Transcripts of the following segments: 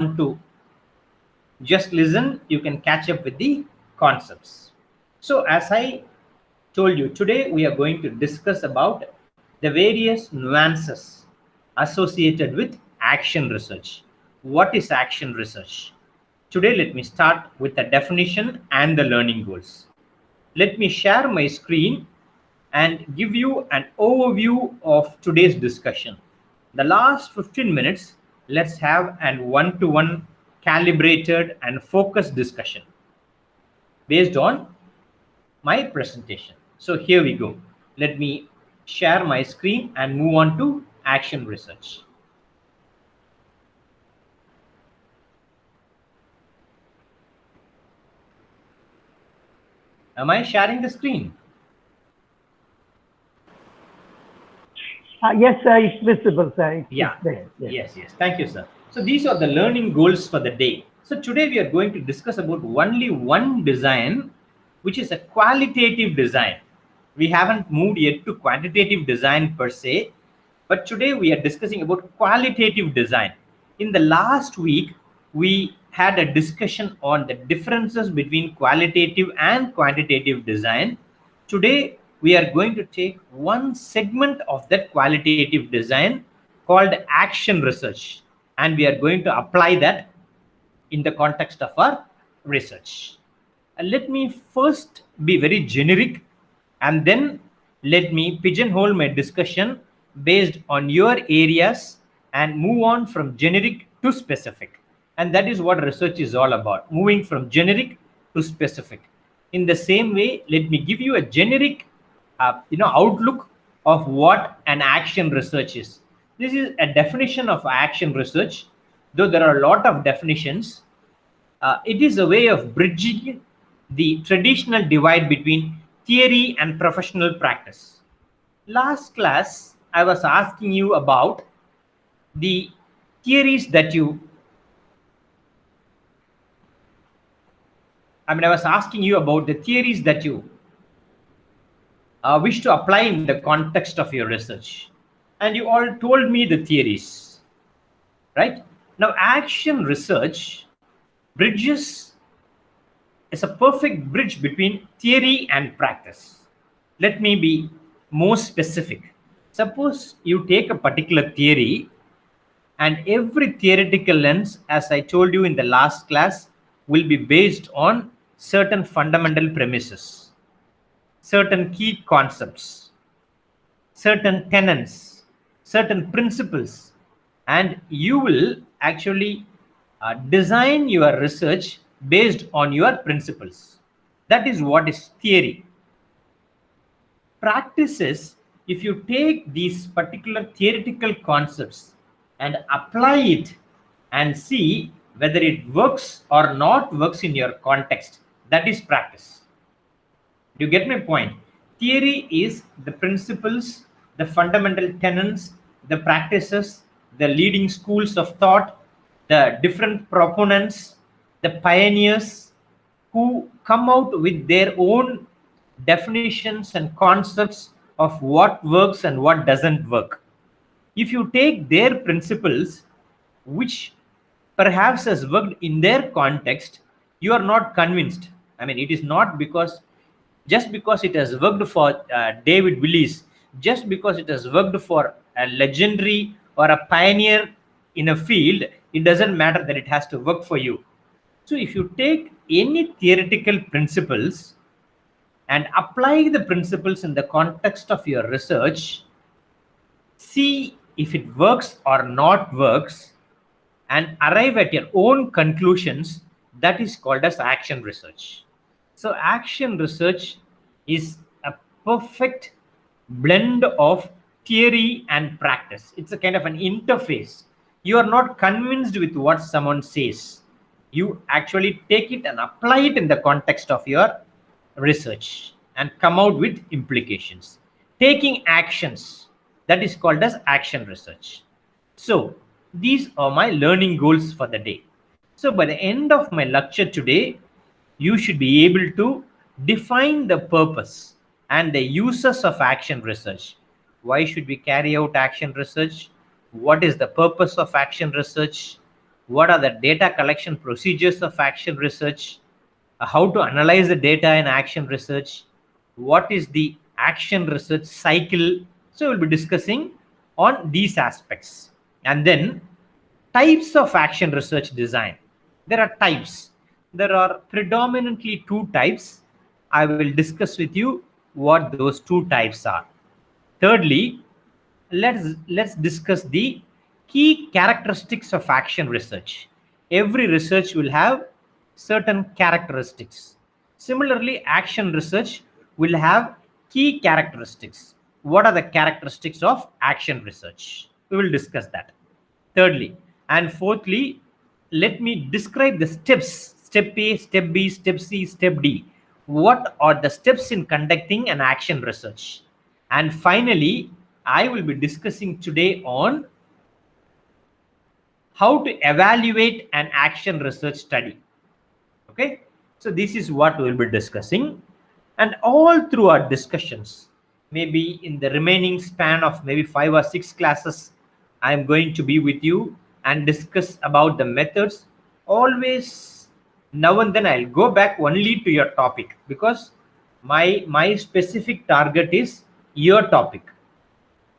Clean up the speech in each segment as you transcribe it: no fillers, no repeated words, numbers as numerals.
to just listen, you can catch up with the concepts. So as I told you, today we are going to discuss about the various nuances associated with action research. What is action research? Today let me start with the definition and the learning goals. Let me share my screen and give you an overview of today's discussion. The last 15 minutes, let's have an one-to-one calibrated and focused discussion based on my presentation. So here we go. Let me share my screen and move on to action research. Am I sharing the screen? Yes, sir, it's visible, sir. Yeah. Yes. Thank you, sir. So these are the learning goals for the day. So today we are going to discuss about only one design, which is a qualitative design. We haven't moved yet to quantitative design per se, but today we are discussing about qualitative design. In the last week, we had a discussion on the differences between qualitative and quantitative design. Today, we are going to take one segment of that qualitative design called action research, and we are going to apply that in the context of our research. Let me first be very generic, and then let me pigeonhole my discussion based on your areas and move on from generic to specific. And that is what research is all about, moving from generic to specific. In the same way, let me give you a generic outlook of what an action research is. This is a definition of action research, though there are a lot of definitions. It is a way of bridging the traditional divide between theory and professional practice. Last class, I was asking you about the theories that I was asking you about the theories that you wish to apply in the context of your research. And you all told me the theories, right? Now, action research bridges is a perfect bridge between theory and practice. Let me be more specific. Suppose you take a particular theory, and every theoretical lens, as I told you in the last class, will be based on certain fundamental premises, certain key concepts, certain tenets, certain principles, and you will actually design your research based on your principles. That is what is theory. Practice is if you take these particular theoretical concepts and apply it and see whether it works or not works in your context. That is practice. You get my point? Theory is the principles, the fundamental tenets, the practices, the leading schools of thought, the different proponents, the pioneers who come out with their own definitions and concepts of what works and what doesn't work. If you take their principles, which perhaps has worked in their context, you are not convinced. It is not because just because it has worked for David Willis, just because it has worked for a legendary or a pioneer in a field, it doesn't matter that it has to work for you. So if you take any theoretical principles and apply the principles in the context of your research, see if it works or not works, and arrive at your own conclusions, that is called as action research. So action research is a perfect blend of theory and practice. It's a kind of an interface. You are not convinced with what someone says. You actually take it and apply it in the context of your research and come out with implications. Taking actions, that is called as action research. So these are my learning goals for the day. So by the end of my lecture today, you should be able to define the purpose and the uses of action research. Why should we carry out action research? What is the purpose of action research? what are the data collection procedures of action research, how to analyze the data in action research, what is the action research cycle. So we'll be discussing on these aspects. And then types of action research design. There are types. There are predominantly two types. I will discuss with you what those two types are. Thirdly, let's discuss the key characteristics of action research. Every research will have certain characteristics. Similarly, action research will have key characteristics. What are the characteristics of action research? We will discuss that. Thirdly, and fourthly, let me describe the steps: step A, step B, step C, step D. What are the steps in conducting an action research? And finally, I will be discussing today on how to evaluate an action research study. Okay, so this is what we will be discussing. And all through our discussions, maybe in the remaining span of maybe 5 or 6 classes, I am going to be with you and discuss about the methods. Always now and then I'll go back only to your topic, because my specific target is your topic.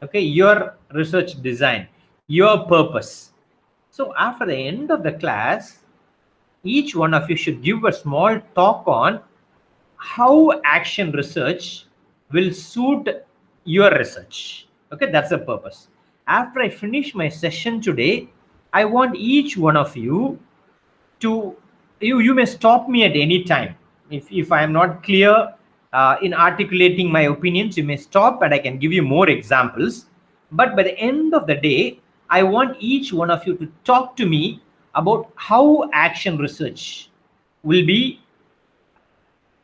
Okay, your research design, your purpose. So after the end of the class, each one of you should give a small talk on how action research will suit your research. Okay, that's the purpose. After I finish my session today, I want each one of you to, you may stop me at any time. If I am not clear in articulating my opinions, you may stop and I can give you more examples. But by the end of the day, I want each one of you to talk to me about how action research will be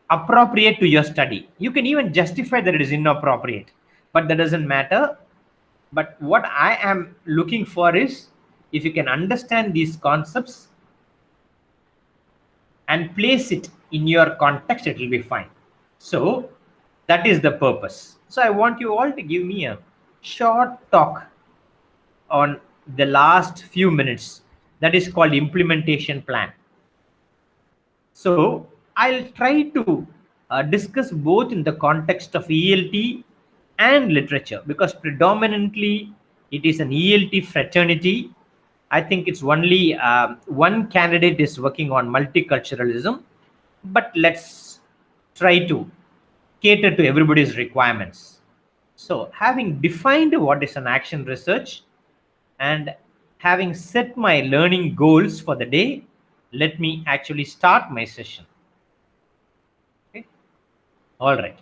appropriate to your study. You can even justify that it is inappropriate, but that doesn't matter. But what I am looking for is, if you can understand these concepts and place it in your context, it will be fine. So that is the purpose. So I want you all to give me a short talk on the last few minutes. That is called implementation plan. So I'll try to discuss both in the context of ELT and literature, because predominantly it is an ELT fraternity. I think it's only one candidate is working on multiculturalism, but let's try to cater to everybody's requirements. So having defined what is an action research and having set my learning goals for the day, let me actually start my session. Okay. All right.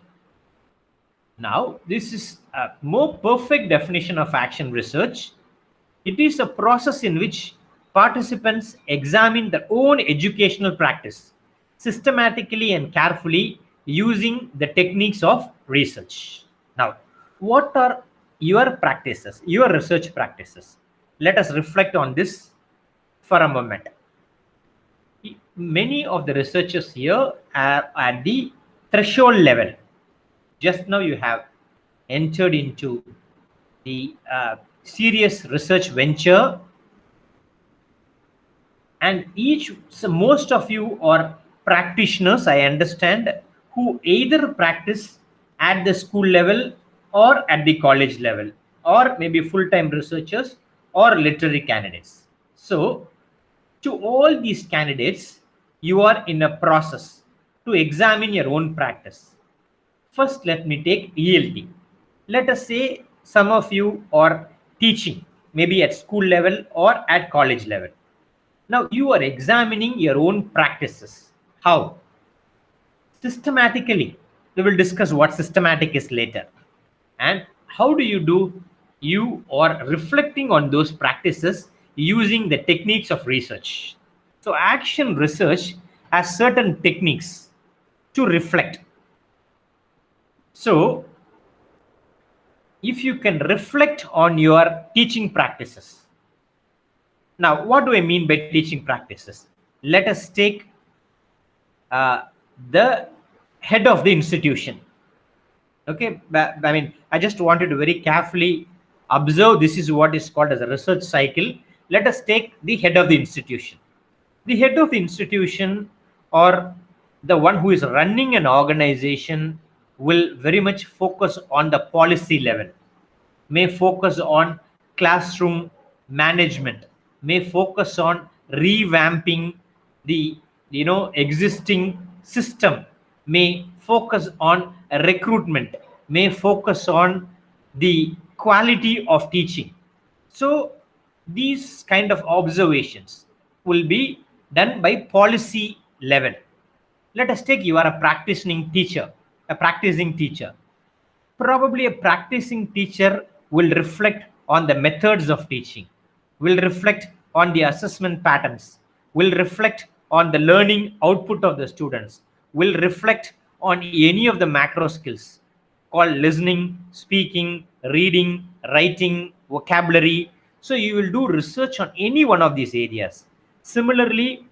Now, this is a more perfect definition of action research. It is a process in which participants examine their own educational practice systematically and carefully using the techniques of research. Now, what are your practices, your research practices? Let us reflect on this for a moment. Many of the researchers here are at the threshold level. Just now you have entered into the serious research venture, and most of you are practitioners, I understand, who either practice at the school level or at the college level, or maybe full-time researchers or literary candidates. So to all these candidates, you are in a process to examine your own practice. First, let me take ELT. Let us say some of you are teaching, maybe at school level or at college level. Now you are examining your own practices. How? Systematically. We will discuss what systematic is later. And how do? You are reflecting on those practices using the techniques of research. So action research has certain techniques to reflect. So if you can reflect on your teaching practices. Now, what do I mean by teaching practices? Let us take the head of the institution. Okay, I just wanted to very carefully observe. This is what is called as a research cycle. let us take the head of the institution. The head of the institution, or the one who is running an organization, will very much focus on the policy level, may focus on classroom management, may focus on revamping the existing system, may focus on recruitment, may focus on the quality of teaching. So these kind of observations will be done by policy level. Let us take, you are a practicing teacher, a practicing teacher. Probably a practicing teacher will reflect on the methods of teaching, will reflect on the assessment patterns, will reflect on the learning output of the students, will reflect on any of the macro skills called listening, speaking, reading, writing, vocabulary. So you will do research on any one of these areas. Similarly,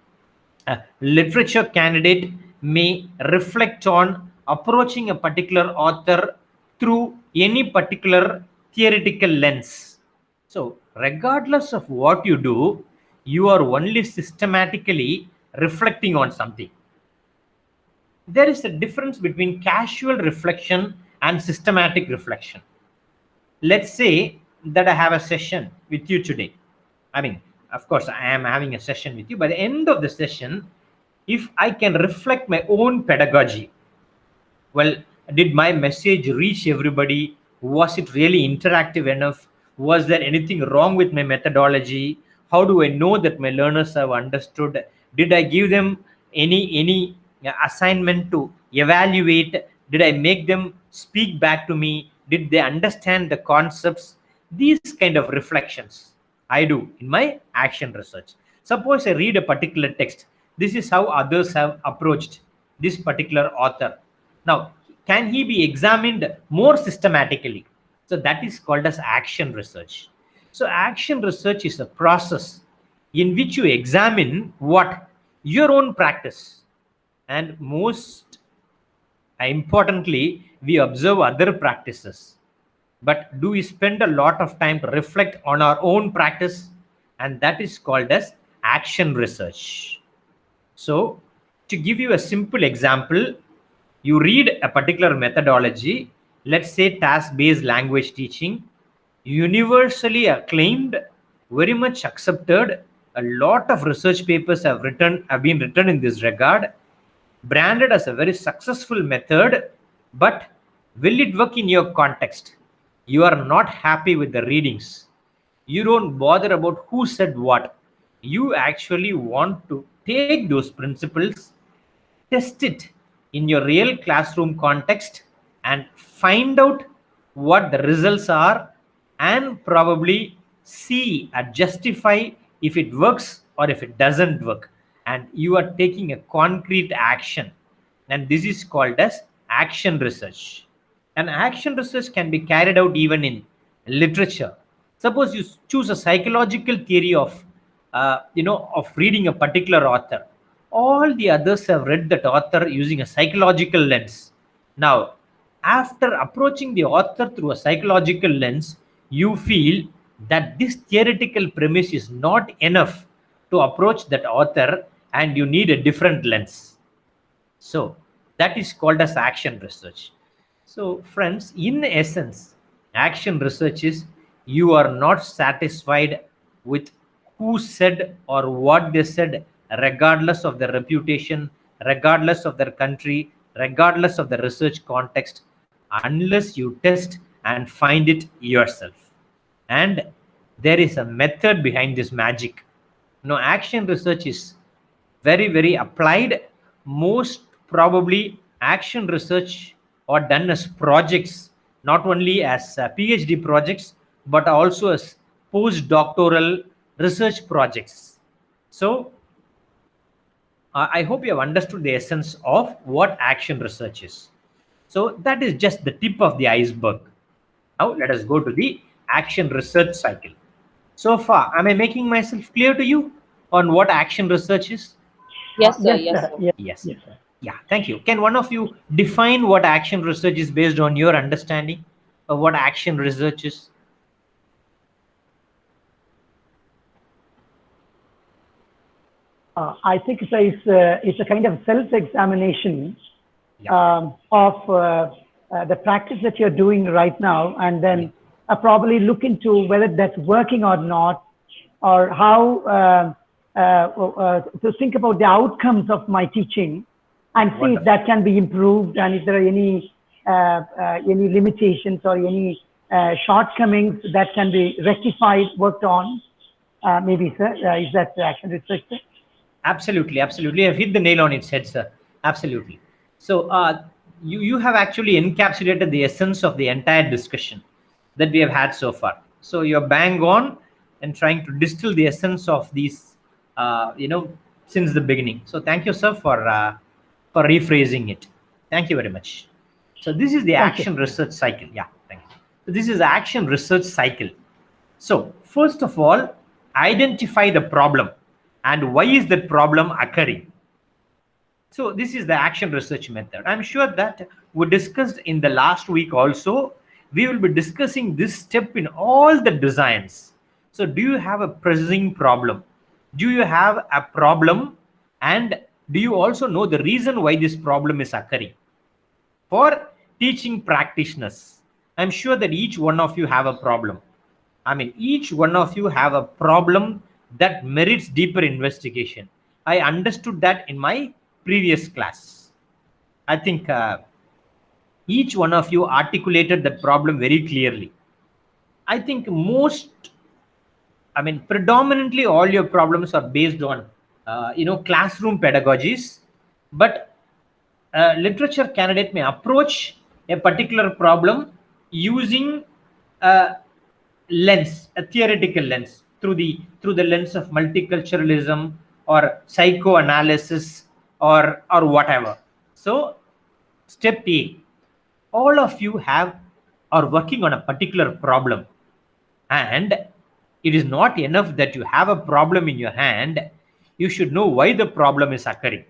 a literature candidate may reflect on approaching a particular author through any particular theoretical lens. So, regardless of what you do, you are only systematically reflecting on something. There is a difference between casual reflection and systematic reflection. Let's say that I have a session with you today. I mean, of course, I am having a session with you. By the end of the session, if I can reflect my own pedagogy, well, did my message reach everybody? Was it really interactive enough? Was there anything wrong with my methodology? How do I know that my learners have understood? Did I give them any assignment to evaluate? Did I make them speak back to me? Did they understand the concepts? These kind of reflections I do in my action research. Suppose I read a particular text. This is how others have approached this particular author. Now, can he be examined more systematically? So that is called as action research. So action research is a process in which you examine what your own practice, and most importantly, we observe other practices. But do we spend a lot of time to reflect on our own practice? And that is called as action research. So, to give you a simple example, you read a particular methodology, let's say task based language teaching, universally acclaimed, very much accepted. A lot of research papers have been written in this regard, branded as a very successful method. But will it work in your context? You are not happy with the readings, you don't bother about who said what. You actually want to take those principles, test it in your real classroom context, and find out what the results are, and probably see and justify if it works or if it doesn't work. And you are taking a concrete action, and this is called as action research. And action research can be carried out even in literature. Suppose you choose a psychological theory of of reading a particular author. All the others have read that author using a psychological lens. Now, after approaching the author through a psychological lens, you feel that this theoretical premise is not enough to approach that author, and you need a different lens. So that is called as action research. So friends, in essence, action research is you are not satisfied with who said or what they said, regardless of their reputation, regardless of their country, regardless of the research context, unless you test and find it yourself. And there is a method behind this magic. No, action research is very applied. Most probably action research are done as projects, not only as PhD projects, but also as postdoctoral research projects. So I hope you have understood the essence of what action research is. So that is just the tip of the iceberg. Now let us go to the action research cycle. So far, am I making myself clear to you on what action research is? Yes, sir. Yes, Yes, sir. sir. Yes, Yes. yes, sir. Yeah, thank you. Can one of you define what action research is based on your understanding of what action research is? I think it's a kind of self-examination Yeah. of the practice that you're doing right now, and Yeah. then probably look into whether that's working or not, or how to think about the outcomes of my teaching, and see if Wonderful. that can be improved, and if there are any limitations or any shortcomings that can be rectified, worked on. Maybe, sir, is that action research, sir? Absolutely, absolutely. I've hit the nail on its head, sir. Absolutely. So, you have actually encapsulated the essence of the entire discussion that we have had so far. So, you're bang on and trying to distill the essence of these, since the beginning. So, thank you, sir, for rephrasing it. Thank you very much. So, this is the Thank you. action research cycle. Yeah, thank you. So, this is the action research cycle. So, first of all, identify the problem and why is that problem occurring. So, this is the action research method. I'm sure that we discussed in the last week also. We will be discussing this step in all the designs. So, do you have a pressing problem? Do you have a problem? And do you also know the reason why this problem is occurring? For teaching practitioners, I'm sure that each one of you have a problem. I mean, each one of you have a problem that merits deeper investigation. I understood that in my previous class. I think each one of you articulated that problem very clearly. I think predominantly all your problems are based on, classroom pedagogies, but literature candidate may approach a particular problem using a lens, a theoretical lens, through the lens of multiculturalism or psychoanalysis or whatever. So, step A, all of you have are working on a particular problem, and it is not enough that you have a problem in your hand. You should know why the problem is occurring.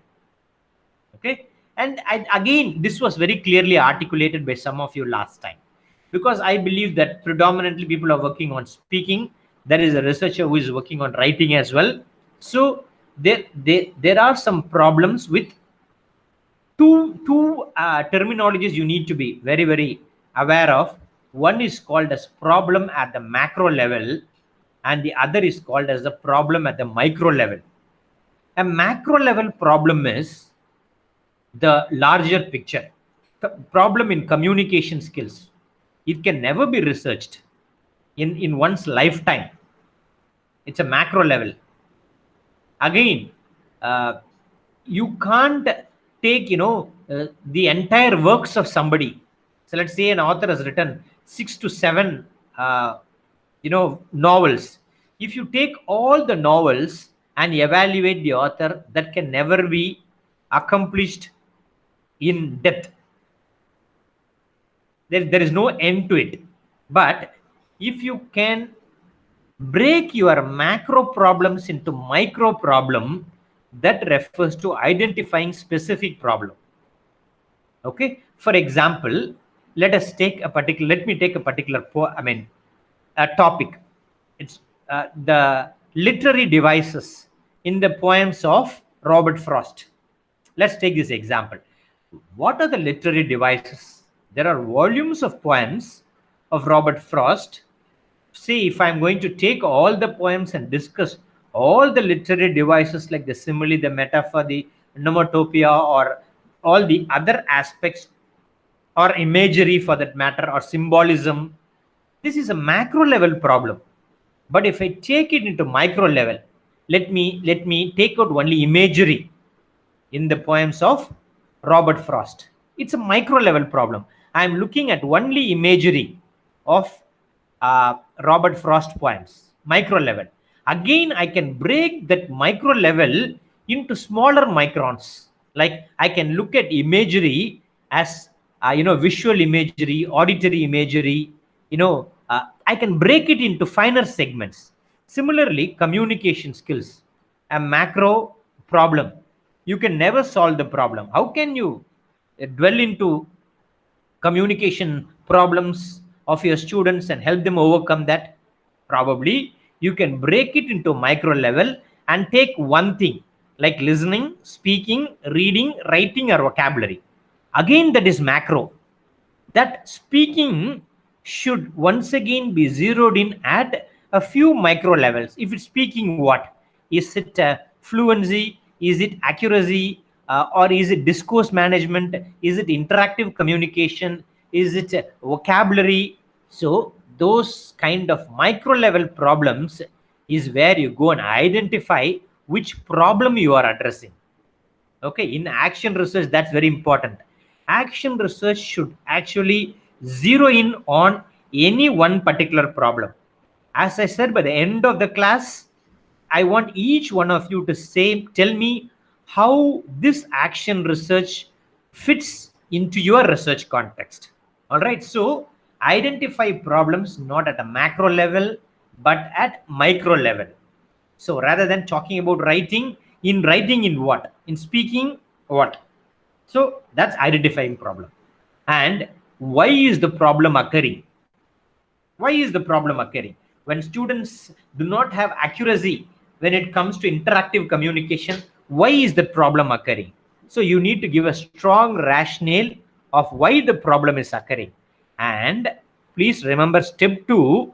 Okay. And again, this was very clearly articulated by some of you last time, because I believe that predominantly people are working on speaking. There is a researcher who is working on writing as well. So there are some problems with two terminologies you need to be very aware of. One is called as problem at the macro level, and the other is called as the problem at the micro level. A macro level problem is the larger picture. The problem in communication skills, it can never be researched in one's lifetime. It's a macro level. Again, uh, you can't take, the entire works of somebody. So let's say an author has written 6 to 7 novels. If you take all the novels and evaluate the author, that can never be accomplished in depth. There is no end to it. But if you can break your macro problems into micro problem, that refers to identifying specific problem. Okay. For example, let me take a particular a topic. It's the literary devices in the poems of Robert Frost. Let's take this example. What are the literary devices? There are volumes of poems of Robert Frost. See, if I'm going to take all the poems and discuss all the literary devices like the simile, the metaphor, the onomatopoeia, or all the other aspects, or imagery for that matter, or symbolism, this is a macro level problem. But if I take it into micro level, let me take out only imagery in the poems of Robert Frost. It's a micro level problem. I'm looking at only imagery of Robert Frost poems, micro level. Again, I can break that micro level into smaller microns. Like I can look at imagery as visual imagery, auditory imagery. I can break it into finer segments. Similarly, communication skills, a macro problem. You can never solve the problem. How can you dwell into communication problems of your students and help them overcome that? Probably you can break it into micro level and take one thing. like listening, speaking, reading, writing, or vocabulary. Again, that is macro. That speaking should once again be zeroed in at a few micro levels. If it's speaking, what is it? Fluency? Is it accuracy? Or is it discourse management? Is it interactive communication? Is it vocabulary? So those kind of micro level problems is where you go and identify which problem you are addressing. Okay, in action research, that's very important. Action research should actually zero in on any one particular problem. As I said, by the end of the class, I want each one of you to tell me how this action research fits into your research context. All right, so identify problems not at a macro level but at micro level. So rather than talking about writing in what? In speaking, what? So that's identifying problem. And why is the problem occurring? Why is the problem occurring? When students do not have accuracy when it comes to interactive communication, why is the problem occurring? So you need to give a strong rationale of why the problem is occurring. And please remember step 2,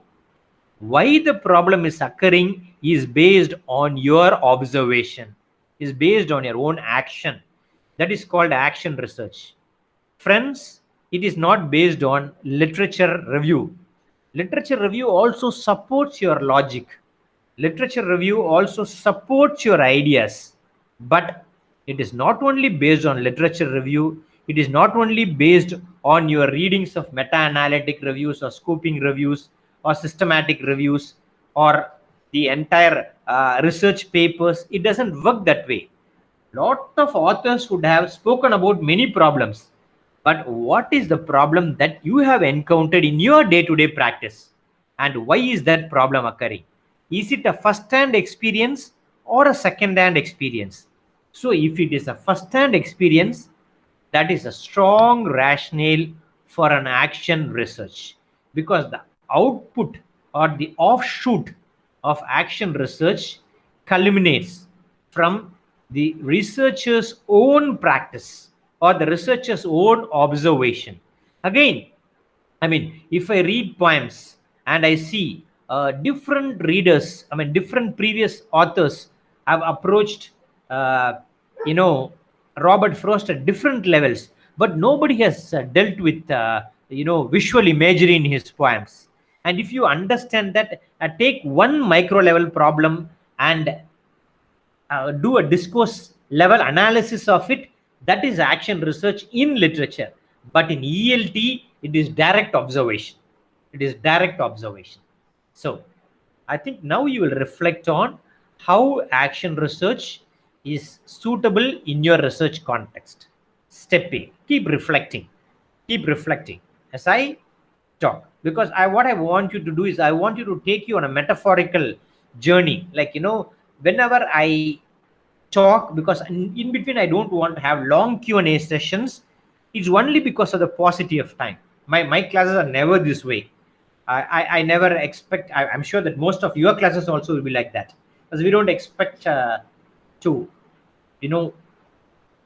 why the problem is occurring is based on your observation, is based on your own action. That is called action research. Friends, it is not based on literature review. Literature review also supports your logic. Literature review also supports your ideas. But it is not only based on literature review, it is not only based on your readings of meta-analytic reviews or scooping reviews or systematic reviews or the entire research papers. It doesn't work that way. Lot of authors would have spoken about many problems, but what is the problem that you have encountered in your day-to-day practice, and why is that problem occurring? Is it a first-hand experience or a second-hand experience? So if it is a first-hand experience, that is a strong rationale for an action research, because the output or the offshoot of action research culminates from the researcher's own practice or the researcher's own observation. Again, I mean, if I read poems and I see different readers, I mean, different previous authors have approached, uh, you know, Robert Frost at different levels, but nobody has dealt with, visual imagery in his poems. And if you understand that, take one micro level problem and do a discourse level analysis of it, that is action research in literature. But in ELT, it is direct observation. It is direct observation. So I think now you will reflect on how action research is suitable in your research context. Step A, keep reflecting. Keep reflecting as I talk, because what I want you to do is I want you to take you on a metaphorical journey. Like, whenever I talk, because in between I don't want to have long Q&A sessions, it's only because of the paucity of time. My classes are never this way. I never expect, I'm sure that most of your classes also will be like that, because we don't expect to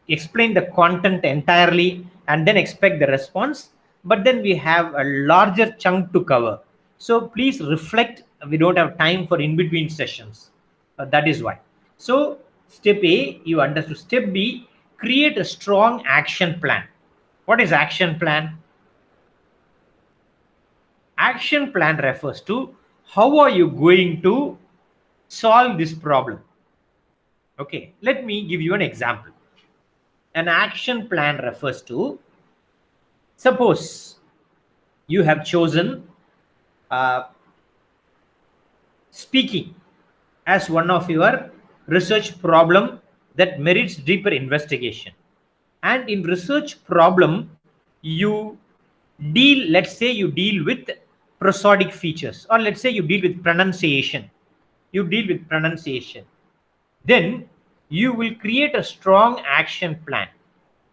explain the content entirely and then expect the response, but then we have a larger chunk to cover. So please reflect. We don't have time for in between sessions. That is why. So step A, you understood. Step B, create a strong action plan. What is action plan? Action plan refers to how are you going to solve this problem. Okay, let me give you an example. An action plan refers to, suppose you have chosen speaking as one of your research problem that merits deeper investigation. And in research problem, you deal, let's say you deal with prosodic features, or let's say you deal with pronunciation. You deal with pronunciation. Then you will create a strong action plan.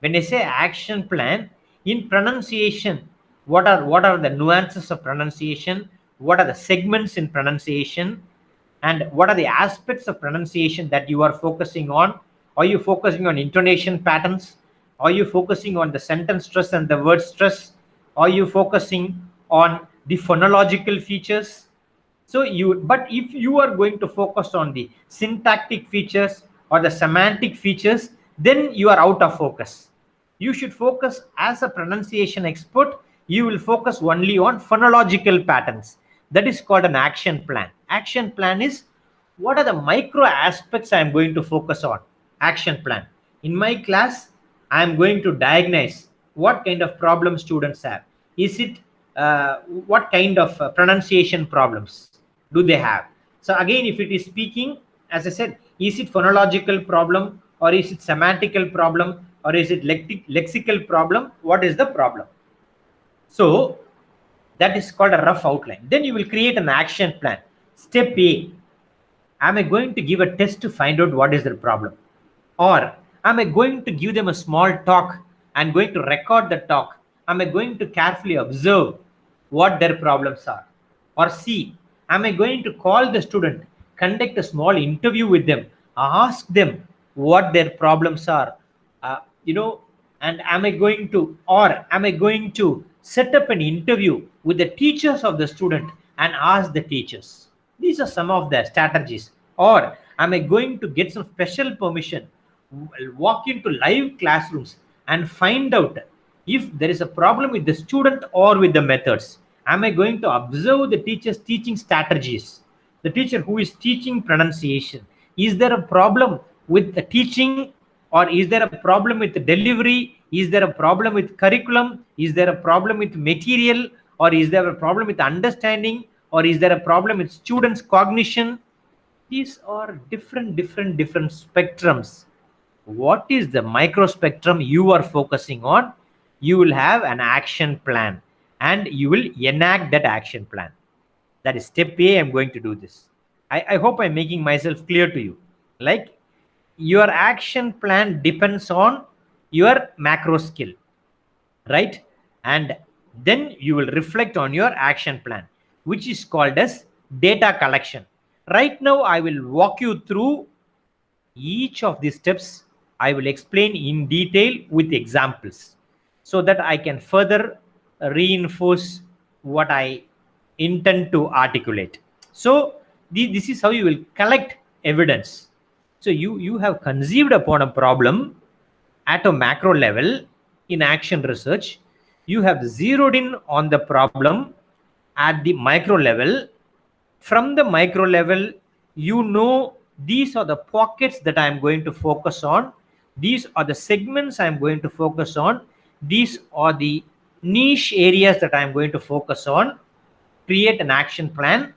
When I say action plan, in pronunciation, what are the nuances of pronunciation? What are the segments in pronunciation? And what are the aspects of pronunciation that you are focusing on? Are you focusing on intonation patterns? Are you focusing on the sentence stress and the word stress? Are you focusing on the phonological features? So but if you are going to focus on the syntactic features or the semantic features, then you are out of focus. You should focus as a pronunciation expert. You will focus only on phonological patterns. That is called an action plan. Action plan is what are the micro aspects I am going to focus on. Action plan. In my class, I am going to diagnose what kind of problem students have. Is it what kind of pronunciation problems do they have? So again, if it is speaking, as I said, is it phonological problem, or is it semantical problem, or is it lexical problem? What is the problem? So that is called a rough outline. Then you will create an action plan. Step A, am I going to give a test to find out what is their problem? Or am I going to give them a small talk and going to record the talk? Am I going to carefully observe what their problems are? Or C, am I going to call the student, conduct a small interview with them, ask them what their problems are, uh, you know, and am I going to set up an interview with the teachers of the student and ask the teachers? These are some of the strategies. Or am I going to get some special permission, walk into live classrooms and find out if there is a problem with the student or with the methods? Am I going to observe the teacher's teaching strategies? The teacher who is teaching pronunciation, is there a problem with the teaching, or is there a problem with the delivery? Is there a problem with curriculum? Is there a problem with material, or is there a problem with understanding, or is there a problem with students cognition? These are different spectrums. What is the microspectrum you are focusing on? You will have an action plan and you will enact that action plan. That is step A. I'm going to do this. I hope I'm making myself clear to you. Like, your action plan depends on your macro skill, right? And then you will reflect on your action plan, which is called as data collection. Right now, I will walk you through each of these steps. I will explain in detail with examples so that I can further reinforce what I intend to articulate. So this is how you will collect evidence. So you have conceived upon a problem at a macro level. In action research, you have zeroed in on the problem at the micro level. From the micro level, you know, these are the pockets that I'm going to focus on, these are the segments I'm going to focus on, these are the niche areas that I'm going to focus on. Create an action plan.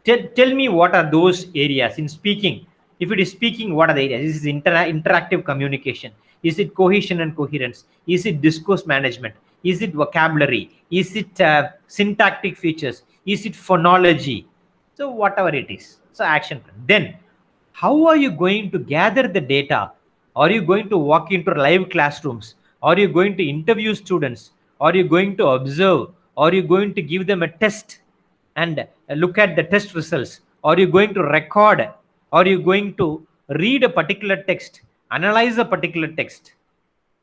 Tell me what are those areas in speaking. If it is speaking, what are the areas? Is it interactive communication? Is it cohesion and coherence? Is it discourse management? Is it vocabulary? Is it syntactic features? Is it phonology? So whatever it is, so action plan. Then how are you going to gather the data? Are you going to walk into live classrooms? Are you going to interview students? Are you going to observe? Are you going to give them a test and look at the test results? Are you going to record? Are you going to read a particular text, analyze a particular text?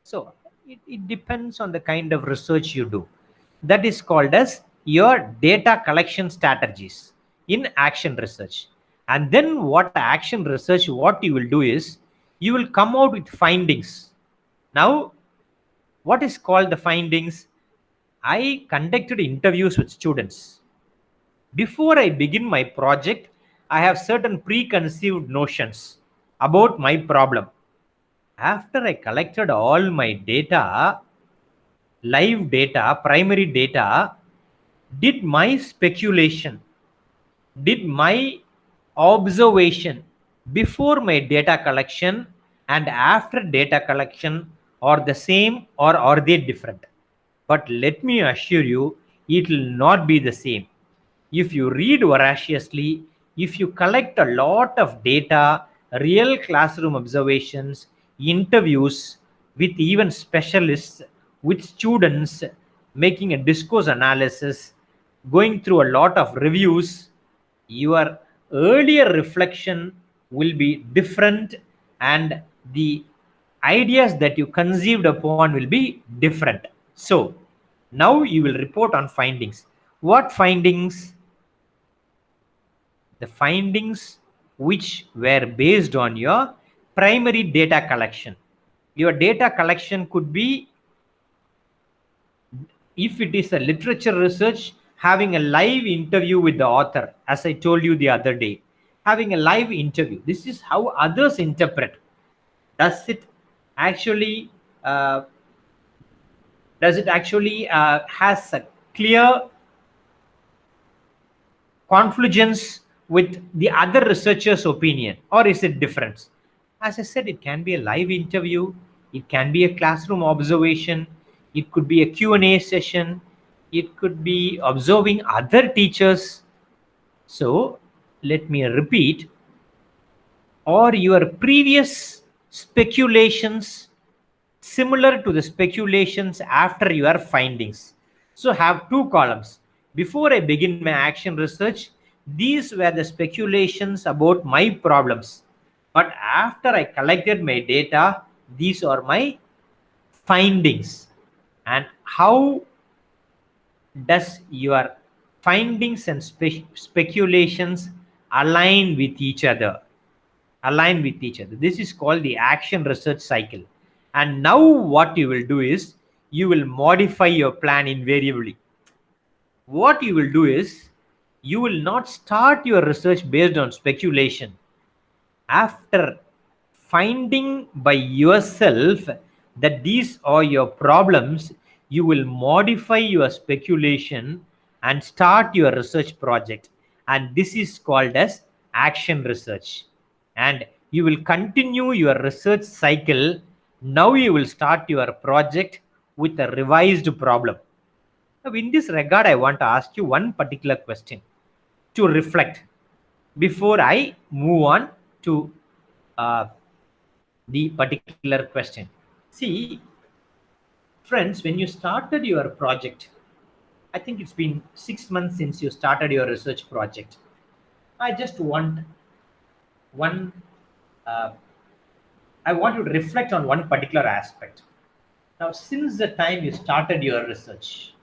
So it depends on the kind of research you do. That is called as your data collection strategies in action research. And then what action research, what you will do is you will come out with findings. Now, what is called the findings? I conducted interviews with students. Before I begin my project, I have certain preconceived notions about my problem. After I collected all my data, live data, primary data, did my speculation, did my observation before my data collection and after data collection are the same, or are they different? But let me assure you, it will not be the same. If you read voraciously, if you collect a lot of data, real classroom observations, interviews with even specialists, with students, making a discourse analysis, going through a lot of reviews, your earlier reflection will be different and the ideas that you conceived upon will be different. So now you will report on findings. What findings? The findings which were based on your primary data collection. Your data collection could be, if it is a literature research, having a live interview with the author, as I told you the other day, having a live interview. This is how others interpret. Does it actually uh, has a clear confluence with the other researchers' opinion, or is it different? As I said, it can be a live interview, it can be a classroom observation, it could be a Q&A session, it could be observing other teachers. So let me repeat, or your previous speculations similar to the speculations after your findings. So have two columns. Before I begin my action research, these were the speculations about my problems. But after I collected my data, these are my findings. And how does your findings and speculations align with each other? This is called the action research cycle. And now what you will do is you will modify your plan invariably. What you will do is you will not start your research based on speculation. After finding by yourself that these are your problems, you will modify your speculation and start your research project. And this is called as action research. And you will continue your research cycle. Now you will start your project with a revised problem. Now, in this regard, I want to ask you one particular question to reflect before I move on to uh, the particular question. See, friends, when you started your project, I think it's been 6 months since you started your research project. I just want one, uh, I want you to reflect on one particular aspect. Now, since the time you started your research,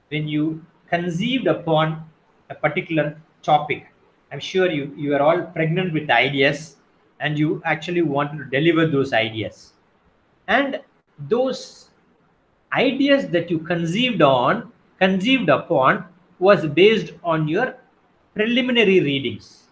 when you conceived upon a particular topic, I'm sure you are all pregnant with ideas and you actually want to deliver those ideas. And those ideas that you conceived upon was based on your preliminary readings.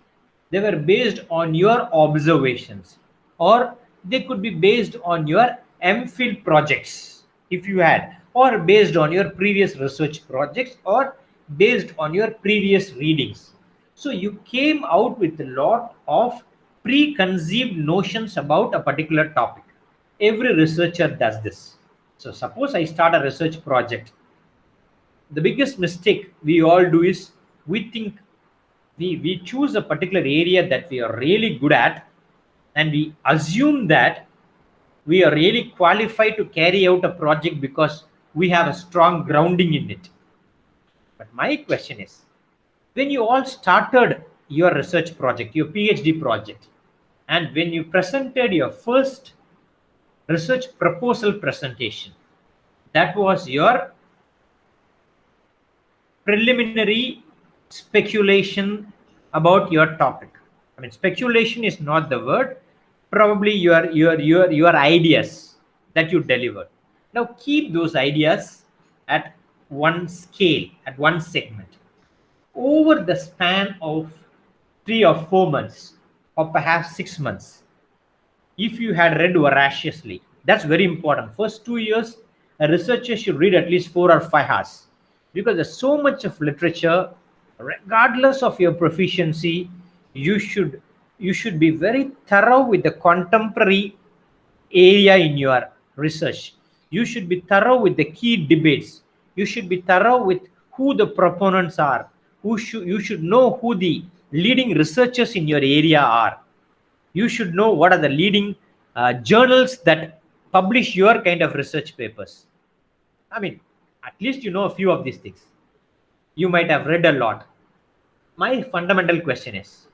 They were based on your observations, or they could be based on your MPhil projects if you had, or based on your previous research projects, or based on your previous readings. So you came out with a lot of preconceived notions about a particular topic. Every researcher does this. So suppose I start a research project. The biggest mistake we all do is we think we choose a particular area that we are really good at, and we assume that we are really qualified to carry out a project because we have a strong grounding in it. But my question is, when you all started your research project, your PhD project, and when you presented your first research proposal presentation, that was your preliminary speculation about your topic. I mean, speculation is not the word, probably your ideas that you delivered. Now keep those ideas at one scale, at one segment. Over the span of 3 or 4 months, or perhaps 6 months, if you had read voraciously, that's very important. First 2 years, a researcher should read at least 4 or 5 hours, because there's so much of literature. Regardless of your proficiency, you should you should be very thorough with the contemporary area in your research. You should be thorough with the key debates. You should be thorough with who the proponents are. You should know who the leading researchers in your area are. You should know what are the leading journals that publish your kind of research papers. I mean, at least you know a few of these things. You might have read a lot. My fundamental question is,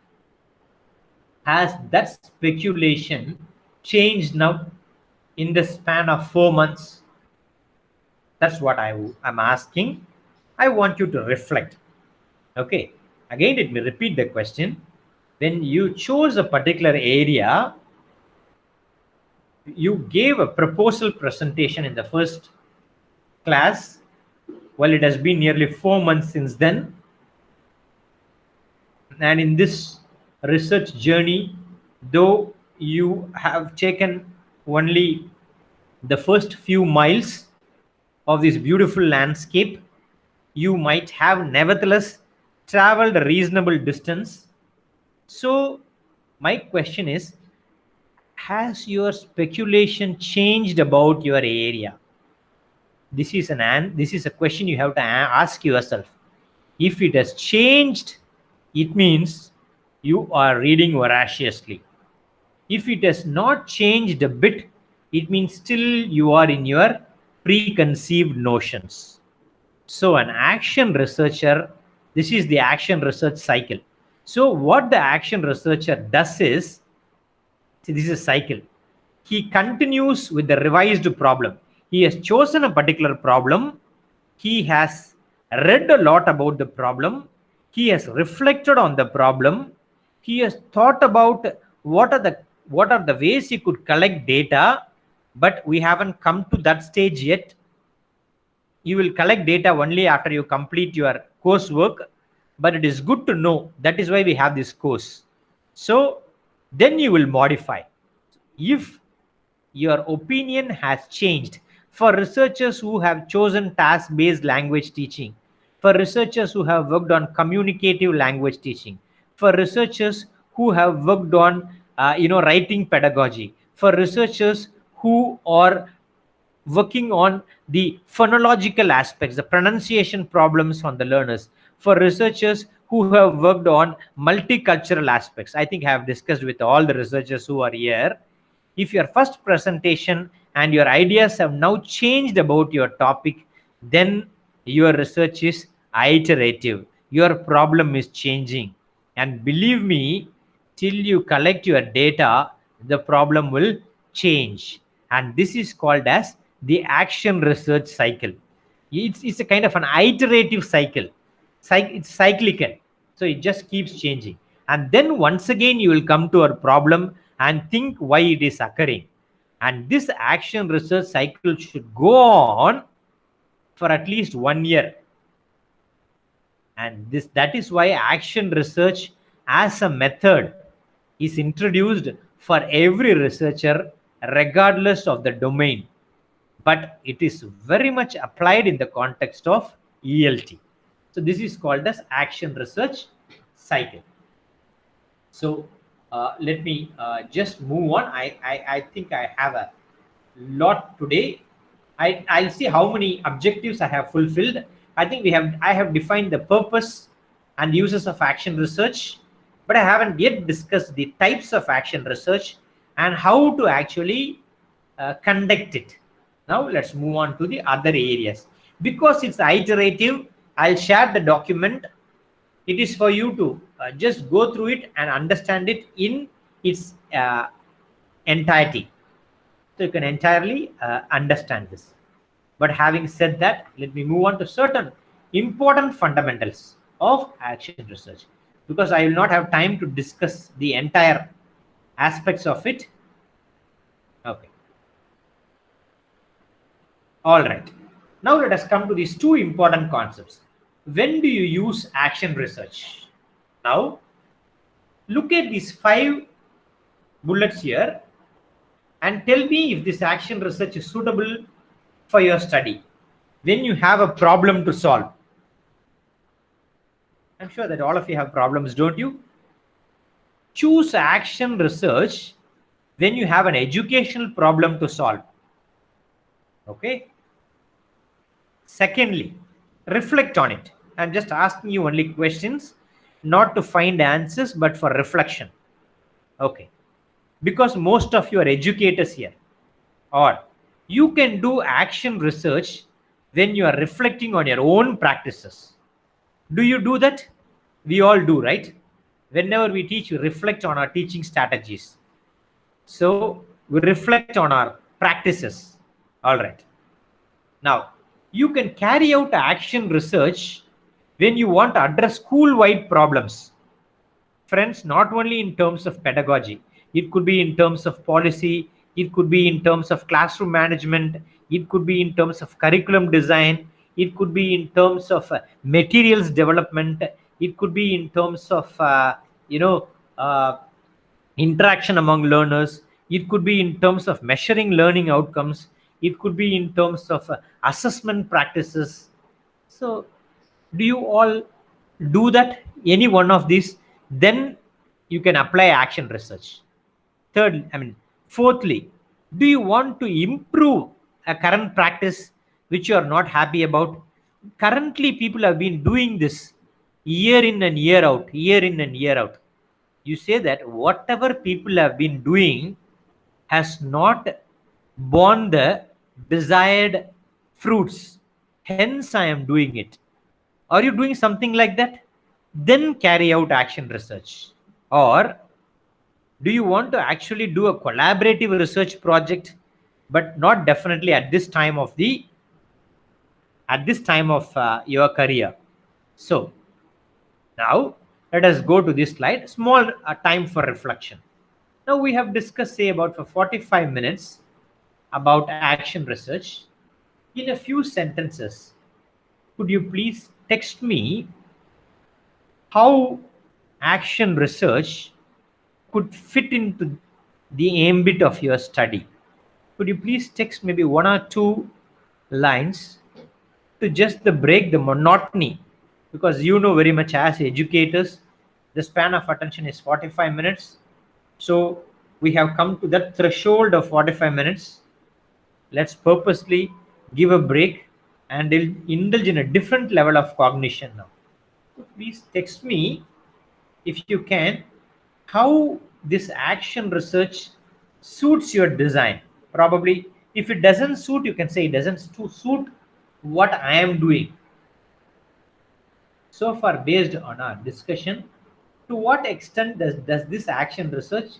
has that speculation changed now in the span of 4 months? That's what I'm asking. I want you to reflect. Okay. Again, let me repeat the question. When you chose a particular area, you gave a proposal presentation in the first class. Well, it has been nearly 4 months since then. And in this research journey, though you have taken only the first few miles of this beautiful landscape, you might have nevertheless traveled a reasonable distance. So my question is, has your speculation changed about your area? This is a question you have to ask yourself. If it has changed, it means you are reading voraciously. If it has not changed a bit, it means still you are in your preconceived notions. So an action researcher, this is the action research cycle. So what the action researcher does is, see, this is a cycle. He continues with the revised problem. He has chosen a particular problem. He has read a lot about the problem. He has reflected on the problem. He has thought about what are the ways he could collect data, but we haven't come to that stage yet. You will collect data only after you complete your coursework, but it is good to know. That is why we have this course. So then you will modify. If your opinion has changed, for researchers who have chosen task-based language teaching, for researchers who have worked on communicative language teaching, for researchers who have worked on writing pedagogy, for researchers who are working on the phonological aspects, the pronunciation problems on the learners, for researchers who have worked on multicultural aspects. I think I have discussed with all the researchers who are here. If your first presentation and your ideas have now changed about your topic, then your research is iterative. Your problem is changing. And believe me, till you collect your data, the problem will change. And this is called as the action research cycle. It's a kind of an iterative cycle. It's cyclical. So it just keeps changing. And then once again, you will come to a problem and think why it is occurring. And this action research cycle should go on for at least 1 year. And that is why action research as a method is introduced for every researcher, regardless of the domain. But it is very much applied in the context of ELT. So this is called as action research cycle. So let me just move on. I think I have a lot today. I'll see how many objectives I have fulfilled. I think I have defined the purpose and uses of action research, but I haven't yet discussed the types of action research and how to actually conduct it. Now let's move on to the other areas. Because it's iterative, I'll share the document. It is for you to just go through it and understand it in its entirety. So you can entirely understand this. But having said that, let me move on to certain important fundamentals of action research, because I will not have time to discuss the entire aspects of it. Okay. All right. Now let us come to these two important concepts. When do you use action research? Now, look at these 5 bullets here and tell me if this action research is suitable for your study. When you have a problem to solve. I'm sure that all of you have problems, don't you? Choose action research when you have an educational problem to solve. Okay. Secondly, reflect on it. I'm just asking you only questions, not to find answers, but for reflection. Okay. Because most of you are educators here. Or you can do action research when you are reflecting on your own practices. Do you do that? We all do, right? Whenever we teach, we reflect on our teaching strategies. So we reflect on our practices. All right. Now, you can carry out action research when you want to address school-wide problems. Friends, not only in terms of pedagogy, it could be in terms of policy, it could be in terms of classroom management, it could be in terms of curriculum design, it could be in terms of materials development, it could be in terms of uh, interaction among learners, it could be in terms of measuring learning outcomes, it could be in terms of assessment practices. So do you all do that, any one of these? Then you can apply action research. Fourthly, do you want to improve a current practice which you are not happy about? Currently people have been doing this year in and year out, year in and year out. You say that whatever people have been doing has not borne the desired fruits, hence I am doing it. Are you doing something like that? Then carry out action research. Or do you want to actually do a collaborative research project, but not definitely at this time of your career? So now let us go to this slide. Small time for reflection. Now we have discussed, say, about for 45 minutes about action research. In a few sentences, could you please text me how action research could fit into the ambit of your study? Could you please text maybe one or two lines to just break the monotony? Because you know very much as educators, the span of attention is 45 minutes. So we have come to that threshold of 45 minutes. Let's purposely give a break and indulge in a different level of cognition now. So please text me, if you can, how this action research suits your design. Probably if it doesn't suit, you can say it doesn't suit what I am doing. So far, based on our discussion, to what extent does this action research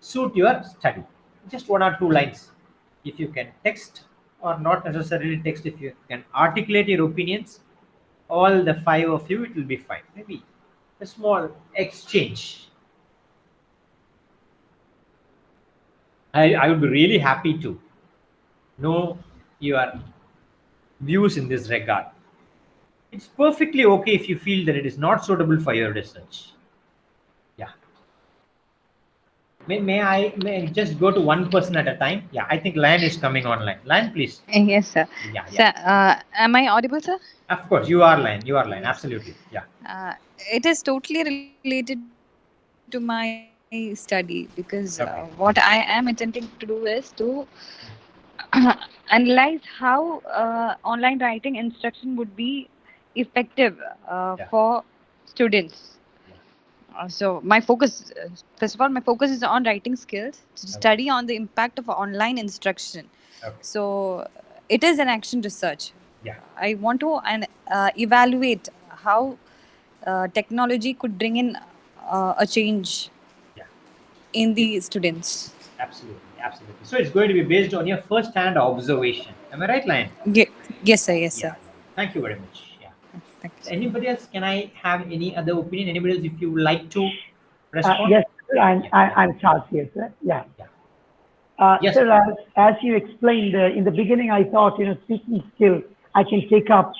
suit your study? Just one or two lines. If you can text, or not necessarily text, if you can articulate your opinions, all the five of you, it will be fine. Maybe a small exchange. I would be really happy to know your views in this regard. It's perfectly okay if you feel that it is not suitable for your research. Yeah. May I just go to one person at a time? Yeah, I think Lion is coming online. Lion, please. Yes, sir. Yeah, Sir, am I audible, sir? Of course, you are Lion. You are Lion. Absolutely. Yeah. It is totally related to my study because what I am attempting to do is to analyze how online writing instruction would be effective for students. So my focus, first of all, my focus is on writing skills to study on the impact of online instruction. So it is an action research. Yeah. I want to evaluate how technology could bring in a change in the students. Absolutely. Absolutely. So it's going to be based on your first-hand observation. Am I right, Lion? Yes, sir. Yes, sir. Thank you very much. Thank you, sir. Anybody else? Can I have any other opinion? Anybody else, if you would like to respond? Yes, sir, I'm Charles here, sir. Yeah. Yes. Sir, as you explained in the beginning, I thought, speaking skill, I can take up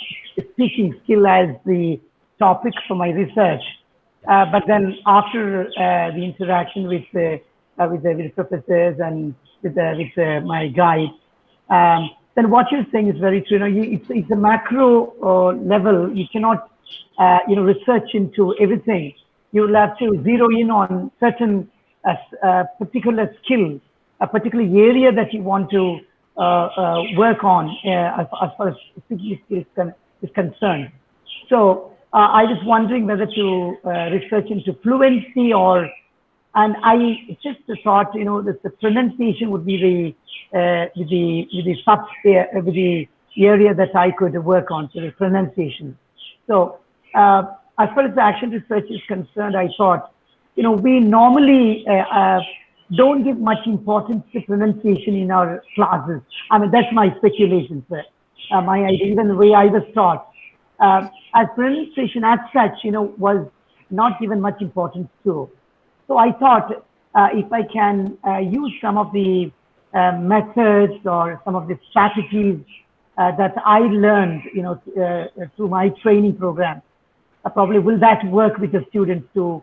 speaking skill as the topic for my research. But then after the interaction with the professors and with my guide, then what you're saying is very true. It's a macro level. You cannot, research into everything. You will have to zero in on certain particular skill, a particular area that you want to work on as far as speaking skill is concerned. So I was wondering whether to research into fluency and I just thought, that the pronunciation would be the area that I could work on, so the pronunciation. So as far as the action research is concerned, I thought, we normally don't give much importance to pronunciation in our classes. I mean, that's my speculation, sir. My idea, even the way I was taught. As pronunciation as such, was not given much importance to. So I thought if I can use some of the methods or some of the strategies that I learned, through my training program, probably will that work with the students to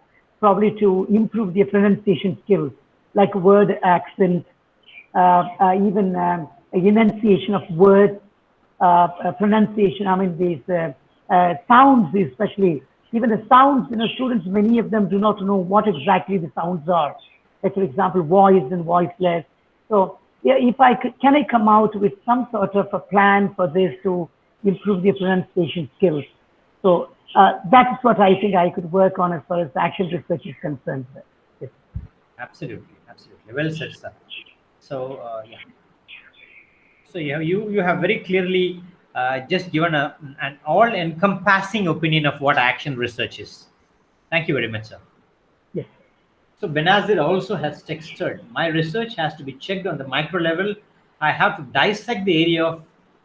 improve their pronunciation skills, like word accent, even enunciation of words, pronunciation. I mean, these sounds, especially even the sounds. Students, many of them do not know what exactly the sounds are. Like, for example, voiced and voiceless. So, yeah, if I can I come out with some sort of a plan for this to improve the pronunciation skills. So that's what I think I could work on as far as action research is concerned. Yes. Absolutely, absolutely. Well said, sir. So yeah. So you have very clearly just given an all-encompassing opinion of what action research is. Thank you very much, sir. Yes. So Benazir also has texted, my research has to be checked on the micro level. I have to dissect the area of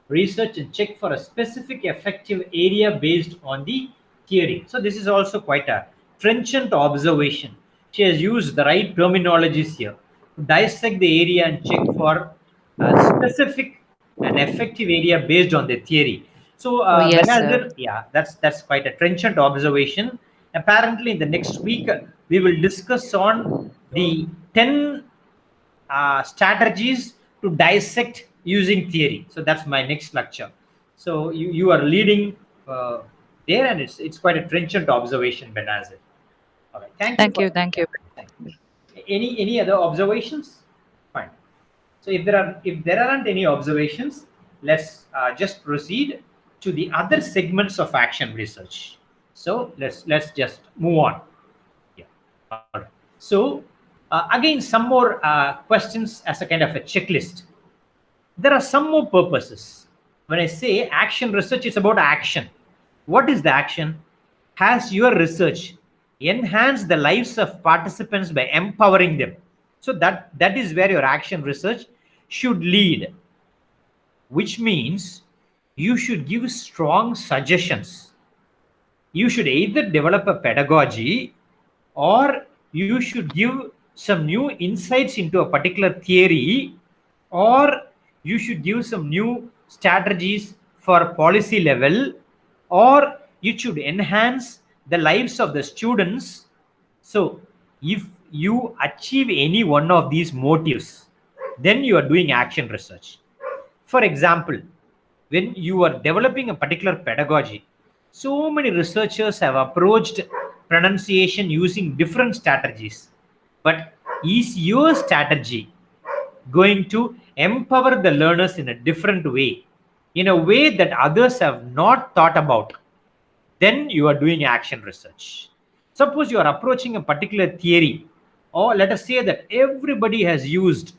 research and check for a specific effective area based on the theory. So this is also quite a trenchant observation. She has used the right terminologies here. To dissect the area and check for a specific and effective area based on the theory. So Oh, yes, sir. Benazir, yeah, that's quite a trenchant observation. Apparently, in the next week, we will discuss on the 10 strategies to dissect using theory. So that's my next lecture. So you are leading there, and it's quite a trenchant observation, Benazir. All right, thank you Thank for you. Thank you. thank you. Any other observations? Fine. So if there aren't any observations, let's just proceed to the other segments of action research. So let's just move on. Yeah. All right. So again, some more questions as a kind of a checklist. There are some more purposes. When I say action research, it's about action. What is the action? Has your research enhanced the lives of participants by empowering them? So that is where your action research should lead, which means you should give strong suggestions. You should either develop a pedagogy or you should give some new insights into a particular theory, or you should give some new strategies for policy level, or you should enhance the lives of the students. So if you achieve any one of these motives, then you are doing action research. For example, when you are developing a particular pedagogy, so many researchers have approached pronunciation using different strategies. But is your strategy going to empower the learners in a different way, in a way that others have not thought about? Then you are doing action research. Suppose you are approaching a particular theory, or let us say that everybody has used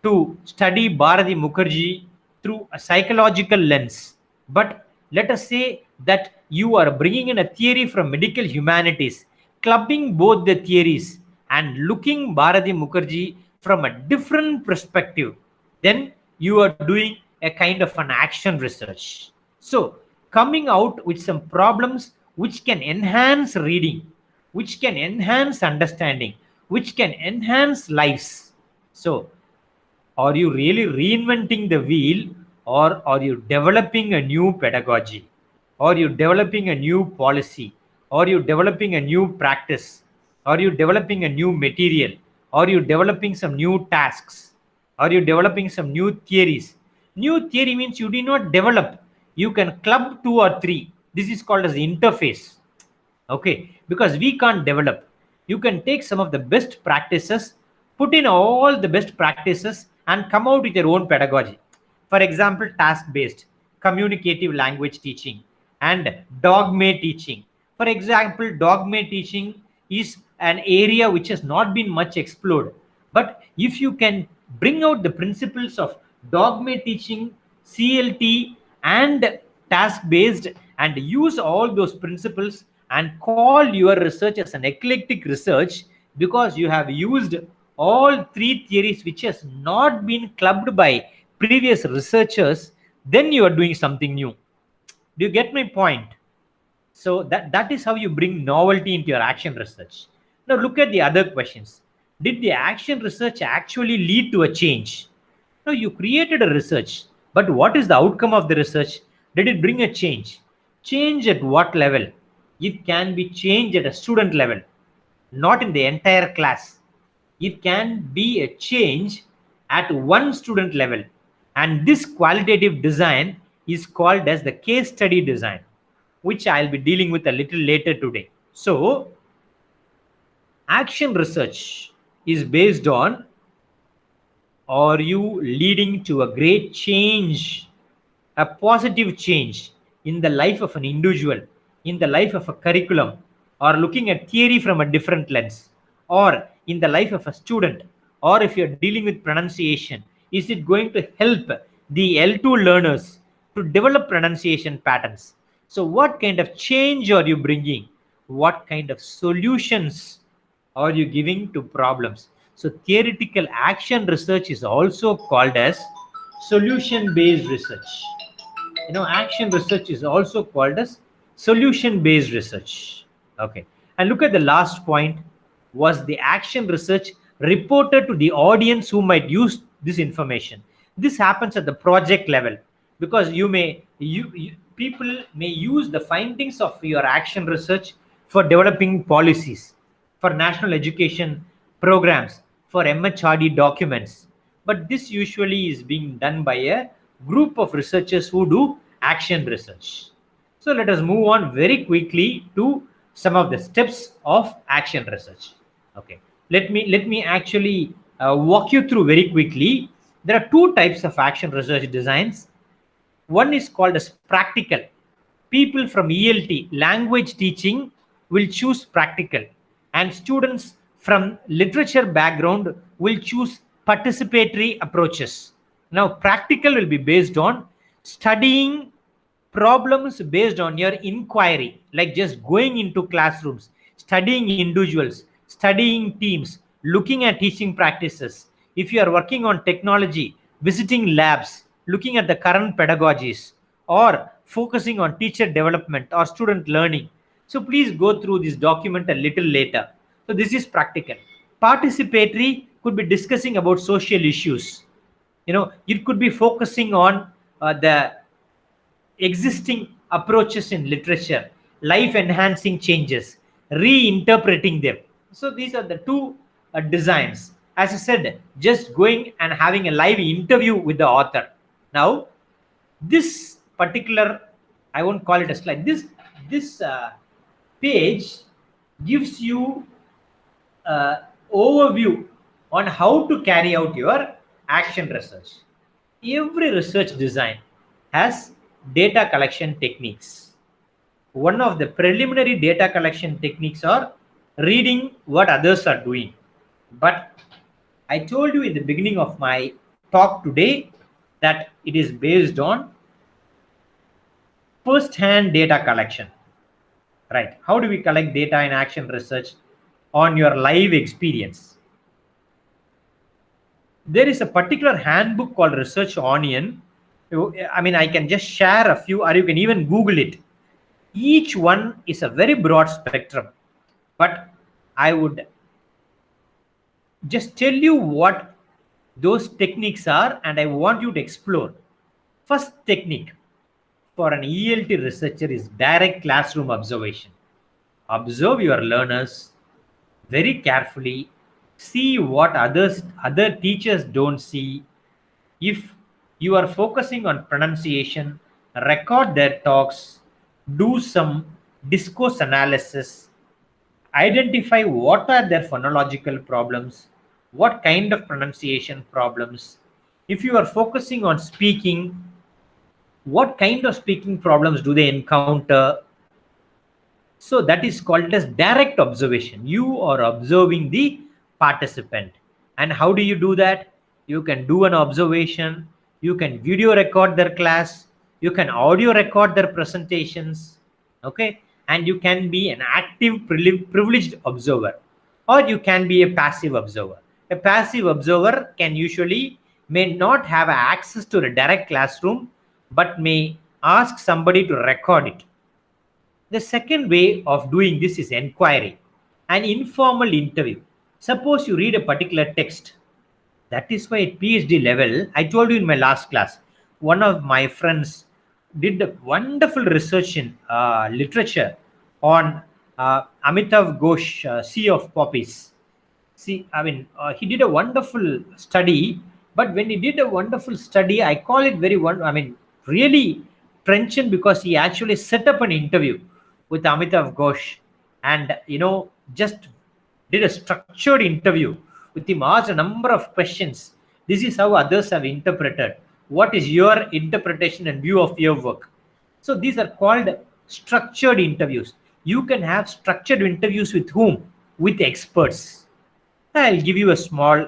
to study Bharati Mukherjee through a psychological lens. But let us say that you are bringing in a theory from medical humanities, clubbing both the theories and looking Bharati Mukherjee from a different perspective. Then you are doing a kind of an action research. So coming out with some problems which can enhance reading, which can enhance understanding, which can enhance lives. So are you really reinventing the wheel, or are you developing a new pedagogy? Are you developing a new policy? Are you developing a new practice? Are you developing a new material? Are you developing some new tasks? Are you developing some new theories? New theory means you did not develop. You can club two or three. This is called as interface. Okay, because we can't develop. You can take some of the best practices, put in all the best practices, and come out with your own pedagogy. For example, task based, communicative language teaching, and dogma teaching. For example, dogma teaching is an area which has not been much explored, but if you can bring out the principles of dogma teaching, CLT, and task based, and use all those principles and call your research as an eclectic research, because you have used all three theories which has not been clubbed by previous researchers, then you are doing something new. Do you get my point? So that is how you bring novelty into your action research. Now look at the other questions. Did the action research actually lead to a change? No, you created a research, but what is the outcome of the research? Did it bring a change? Change at what level? It can be changed at a student level, not in the entire class. It can be a change at one student level. And this qualitative design is called as the case study design, which I'll be dealing with a little later today. So, action research is based on, are you leading to a great change, a positive change in the life of an individual, in the life of a curriculum, or looking at theory from a different lens, or in the life of a student, or if you're dealing with pronunciation, is it going to help the L2 learners to develop pronunciation patterns? So, what kind of change are you bringing? What kind of solutions are you giving to problems? So, theoretical action research is also called as solution based research. Action research is also called as solution based research. Okay, and look at the last point. Was the action research reported to the audience who might use this information? This happens at the project level, because people may use the findings of your action research for developing policies, for national education programs, for MHRD documents. But this usually is being done by a group of researchers who do action research. So let us move on very quickly to some of the steps of action research. Okay, let me actually walk you through very quickly. There are two types of action research designs. One is called as practical. People from ELT, language teaching, will choose practical, and students from literature background will choose participatory approaches. Now, practical will be based on studying problems based on your inquiry, like just going into classrooms, studying individuals, studying teams, looking at teaching practices. If you are working on technology, visiting labs, looking at the current pedagogies, or focusing on teacher development or student learning. So please go through this document a little later. So this is practical. Participatory could be discussing about social issues. It could be focusing on the existing approaches in literature, life enhancing changes, reinterpreting them. So these are the two designs. As I said, just going and having a live interview with the author. Now, this particular, I won't call it a slide, this page gives you overview on how to carry out your action research. Every research design has data collection techniques. One of the preliminary data collection techniques are reading what others are doing. But I told you in the beginning of my talk today that it is based on first-hand data collection. Right? How do we collect data in action research? On your live experience. There is a particular handbook called Research Onion. I mean, I can just share a few, or you can even Google it. Each one is a very broad spectrum, but I would just tell you what those techniques are, and I want you to explore. First technique for an ELT researcher is direct classroom observation. Observe your learners very carefully, see what other teachers don't see. If you are focusing on pronunciation, record their talks, do some discourse analysis, identify what are their phonological problems, what kind of pronunciation problems. If you are focusing on speaking, what kind of speaking problems do they encounter? So that is called as direct observation. You are observing the participant. And how do you do that? You can do an observation, you can video record their class, you can audio record their presentations, okay? And you can be an active privileged observer, or you can be a passive observer. A passive observer can usually may not have access to a direct classroom, but may ask somebody to record it. The second way of doing this is inquiry, an informal interview. Suppose you read a particular text. That is why at PhD level, I told you in my last class, one of my friends did a wonderful research in literature on Amitav Ghosh, Sea of Poppies. See, I mean, he did a wonderful study, but when he did a wonderful study, I call it really trenchant, because he actually set up an interview with Amitav Ghosh and, just did a structured interview with him, asked a number of questions. This is how others have interpreted. What is your interpretation and view of your work? So these are called structured interviews. You can have structured interviews with whom? With experts. I'll give you a small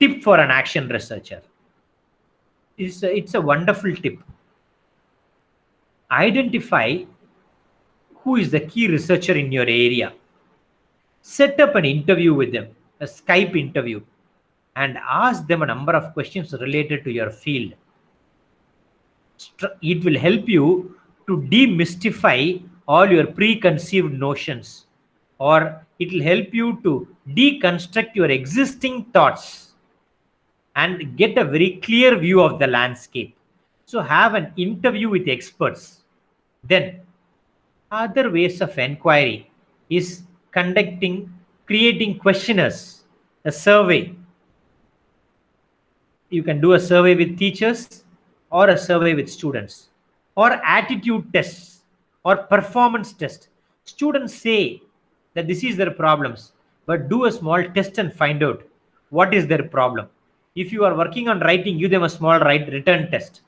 tip for an action researcher. It's a wonderful tip. Identify who is the key researcher in your area. Set up an interview with them, a Skype interview, and ask them a number of questions related to your field. It will help you to demystify all your preconceived notions, or it will help you to deconstruct your existing thoughts and get a very clear view of the landscape. So have an interview with experts. Then other ways of inquiry is creating questionnaires, a survey. You can do a survey with teachers or a survey with students, or attitude tests or performance test. Students say that this is their problems, but do a small test and find out what is their problem. If you are working on writing, give them a small written test.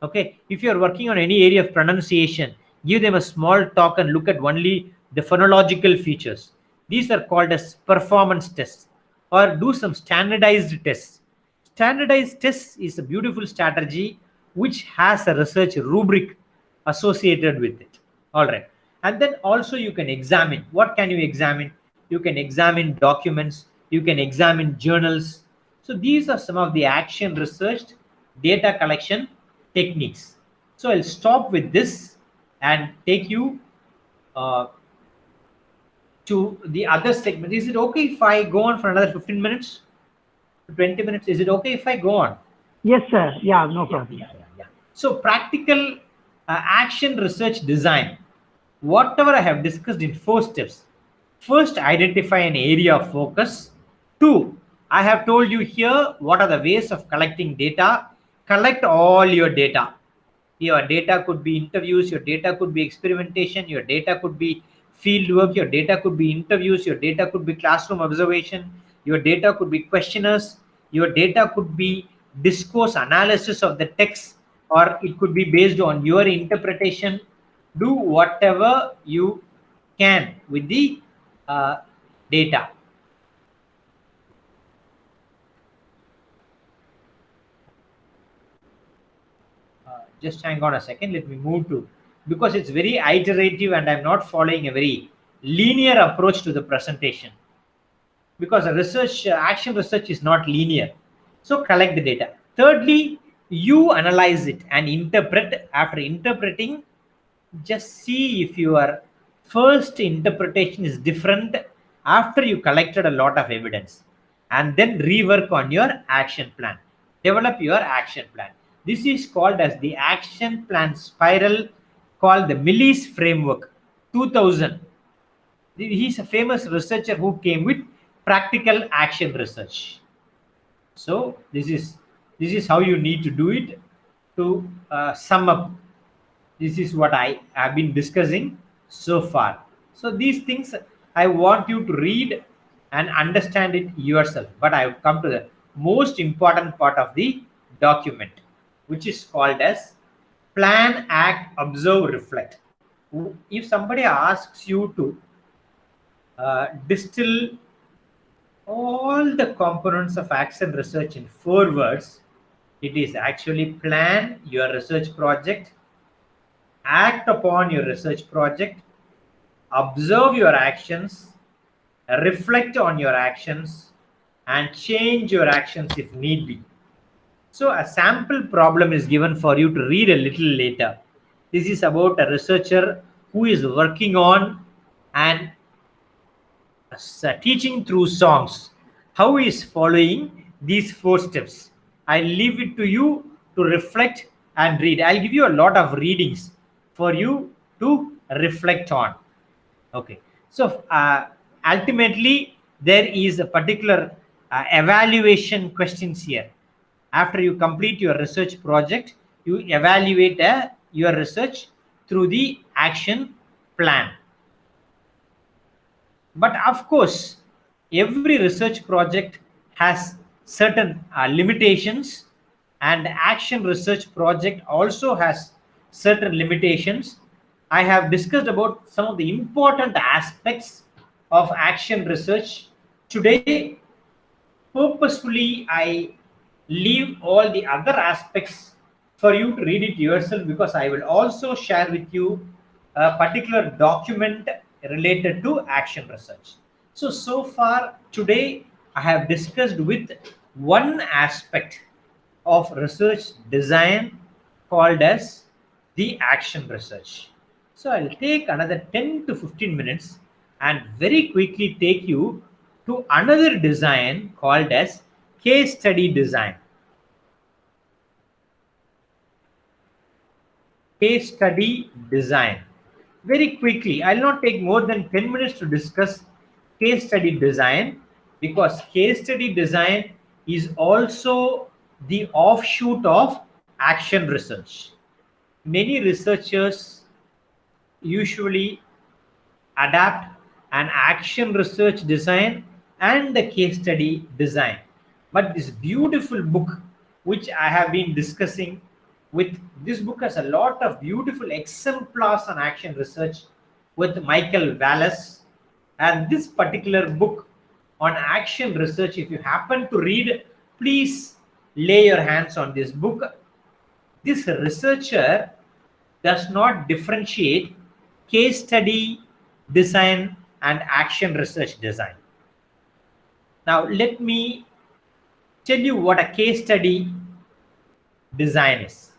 Okay, if you are working on any area of pronunciation, give them a small talk and look at only the phonological features. These are called as performance tests, or do some standardized tests. Standardized tests is a beautiful strategy which has a research rubric associated with it. All right. And then also you can examine. What can you examine? You can examine documents, you can examine journals. So these are some of the action researched data collection techniques. So I'll stop with this and take you to the other segment. Is it okay if I go on for another 15 minutes? 20 minutes? Is it okay if I go on? Yes, sir. Yeah, no problem. Yeah. So practical action research design. Whatever I have discussed in 4 steps. First, identify an area of focus. 2, I have told you here what are the ways of collecting data. Collect all your data. Your data could be interviews, your data could be experimentation, your data could be field work, your data could be interviews, your data could be classroom observation, your data could be questionnaires, your data could be discourse analysis of the text, or it could be based on your interpretation. Do whatever you can with the data. Just hang on a second. Let me move to, because it's very iterative and I'm not following a very linear approach to the presentation, because a research action research is not linear. So collect the data. Thirdly, you analyze it and interpret. After interpreting, just see if your first interpretation is different after you collected a lot of evidence, and then rework on your action plan. Develop your action plan. This is called as the action plan spiral, called the Millis framework 2000. He's a famous researcher who came with practical action research. So this is how you need to do it. To sum up, this is what I have been discussing so far. So these things I want you to read and understand it yourself, but I have come to the most important part of the document, which is called as plan, act, observe, reflect. If somebody asks you to distill all the components of action research in 4 words, it is actually plan your research project, act upon your research project, observe your actions, reflect on your actions, and change your actions if need be. So a sample problem is given for you to read a little later. This is about a researcher who is working on and teaching through songs. How he is following these 4 steps. I leave it to you to reflect and read. I'll give you a lot of readings for you to reflect on. Okay. So ultimately, there is a particular evaluation questions here. After you complete your research project, you evaluate your research through the action plan. But of course, every research project has certain limitations, and action research project also has certain limitations. I have discussed about some of the important aspects of action research. Today, purposefully, I leave all the other aspects for you to read it yourself, because I will also share with you a particular document related to action research. So far today, I have discussed with one aspect of research design called as the action research. So I'll take another 10 to 15 minutes and very quickly take you to another design called as case study design. Case study design. Very quickly, I'll not take more than 10 minutes to discuss case study design, because case study design is also the offshoot of action research. Many researchers usually adapt an action research design and the case study design. But this beautiful book, which I have been discussing with, this book has a lot of beautiful exemplars on action research with Michael Wallace. And this particular book on action research, if you happen to read, please lay your hands on this book. This researcher does not differentiate case study design and action research design. Now, let me tell you what a case study design is.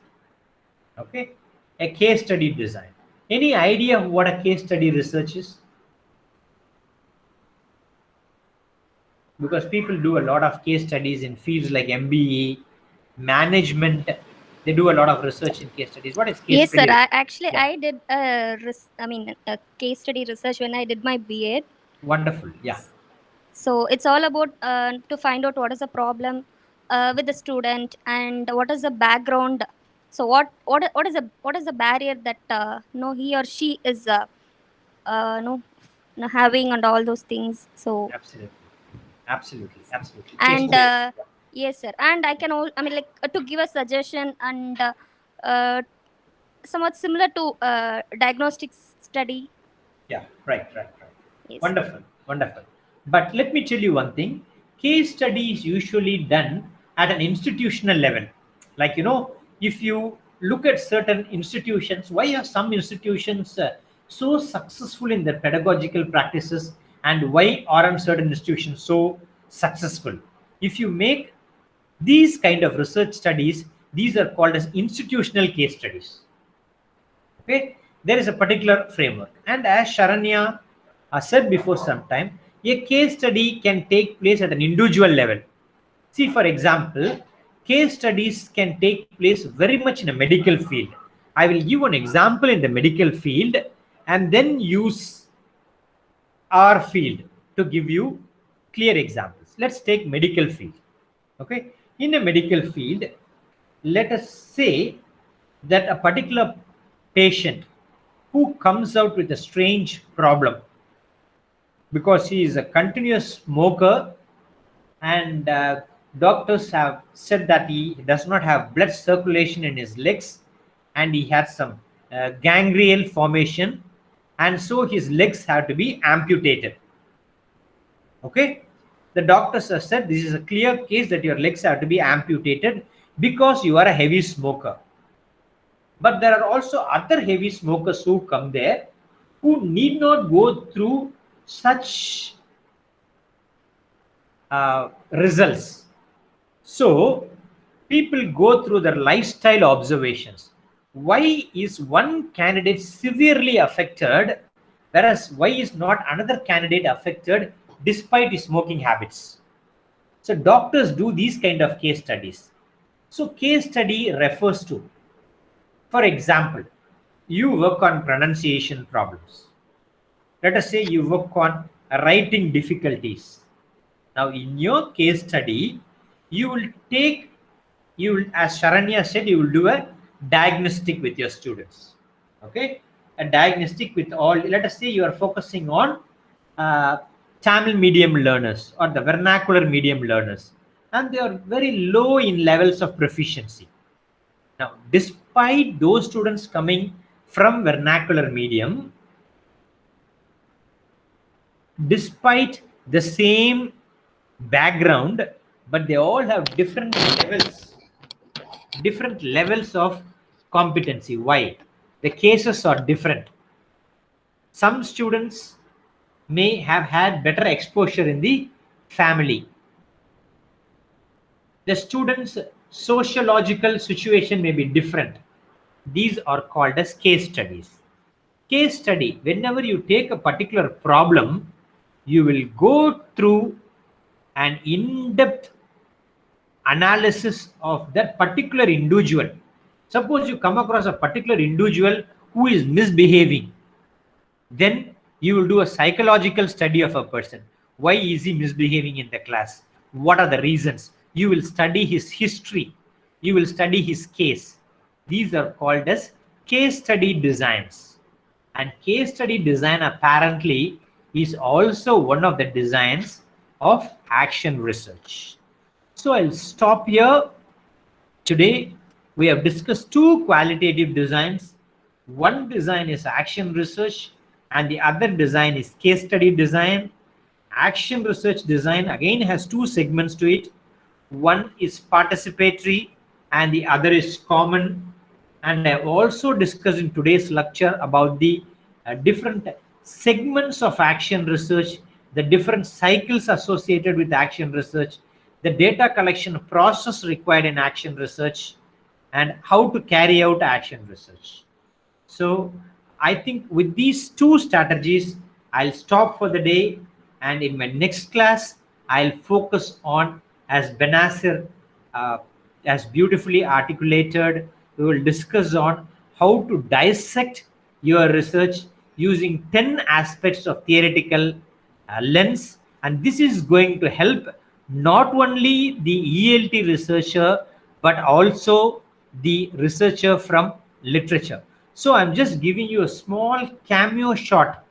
Okay, a case study design. Any idea what a case study research is? Because people do a lot of case studies in fields like MBA, management. They do a lot of research in case studies. What is case Yes, sir. study? Actually, Yeah. I did a case study research when I did my BA. Wonderful. Yeah. So it's all about to find out what is the problem with the student and what is the background. So what is the barrier that no he or she is no having and all those things. So Absolutely. Absolutely. Absolutely. Case and study. yes, sir. And I can all I mean like to give a suggestion and uh, somewhat similar to diagnostics study. Yeah. Right. Yes. Wonderful. Wonderful. But let me tell you one thing. Case study is usually done at an institutional level. Like, if you look at certain institutions, why are some institutions so successful in their pedagogical practices, and why aren't certain institutions so successful? If you make these kind of research studies, these are called as institutional case studies. Okay, there is a particular framework, and as Sharanya said before some time, a case study can take place at an individual level. See, for example, case studies can take place very much in a medical field. I will give an example in the medical field and then use our field to give you clear examples. Let's take medical field. Okay, in a medical field, let us say that a particular patient who comes out with a strange problem, because he is a continuous smoker, and doctors have said that he does not have blood circulation in his legs, and he has some gangrene formation, and so his legs have to be amputated. Okay, the doctors have said this is a clear case that your legs have to be amputated because you are a heavy smoker. But there are also other heavy smokers who come there who need not go through such results. So people go through their lifestyle observations. Why is one candidate severely affected, whereas why is not another candidate affected despite his smoking habits? So doctors do these kind of case studies. So case study refers to, for example, you work on pronunciation problems. Let us say you work on writing difficulties. Now, in your case study, you will take, you will, as Sharanya said, you will do a diagnostic with your students. Okay, a diagnostic with all. Let us say you are focusing on uh, Tamil medium learners or the vernacular medium learners, and they are very low in levels of proficiency. Now, despite those students coming from vernacular medium, despite the same background, but they all have different levels of competency. Why? The cases are different. Some students may have had better exposure in the family. The students' sociological situation may be different. These are called as case studies. Case study, whenever you take a particular problem, you will go through an in-depth analysis of that particular individual. Suppose you come across a particular individual who is misbehaving, then you will do a psychological study of a person. Why is he misbehaving in the class? What are the reasons? You will study his history. You will study his case. These are called as case study designs. And case study design apparently is also one of the designs of action research. So I'll stop here. Today, we have discussed two qualitative designs. One design is action research, and the other design is case study design. Action research design again has two segments to it. One is participatory, and the other is common. And I also discussed in today's lecture about the different segments of action research, the different cycles associated with action research, the data collection process required in action research, and how to carry out action research. So I think with these two strategies, I'll stop for the day. And in my next class, I'll focus on, as Benazir as beautifully articulated, we will discuss on how to dissect your research using 10 aspects of theoretical lens. And this is going to help not only the ELT researcher, but also the researcher from literature. So I'm just giving you a small cameo shot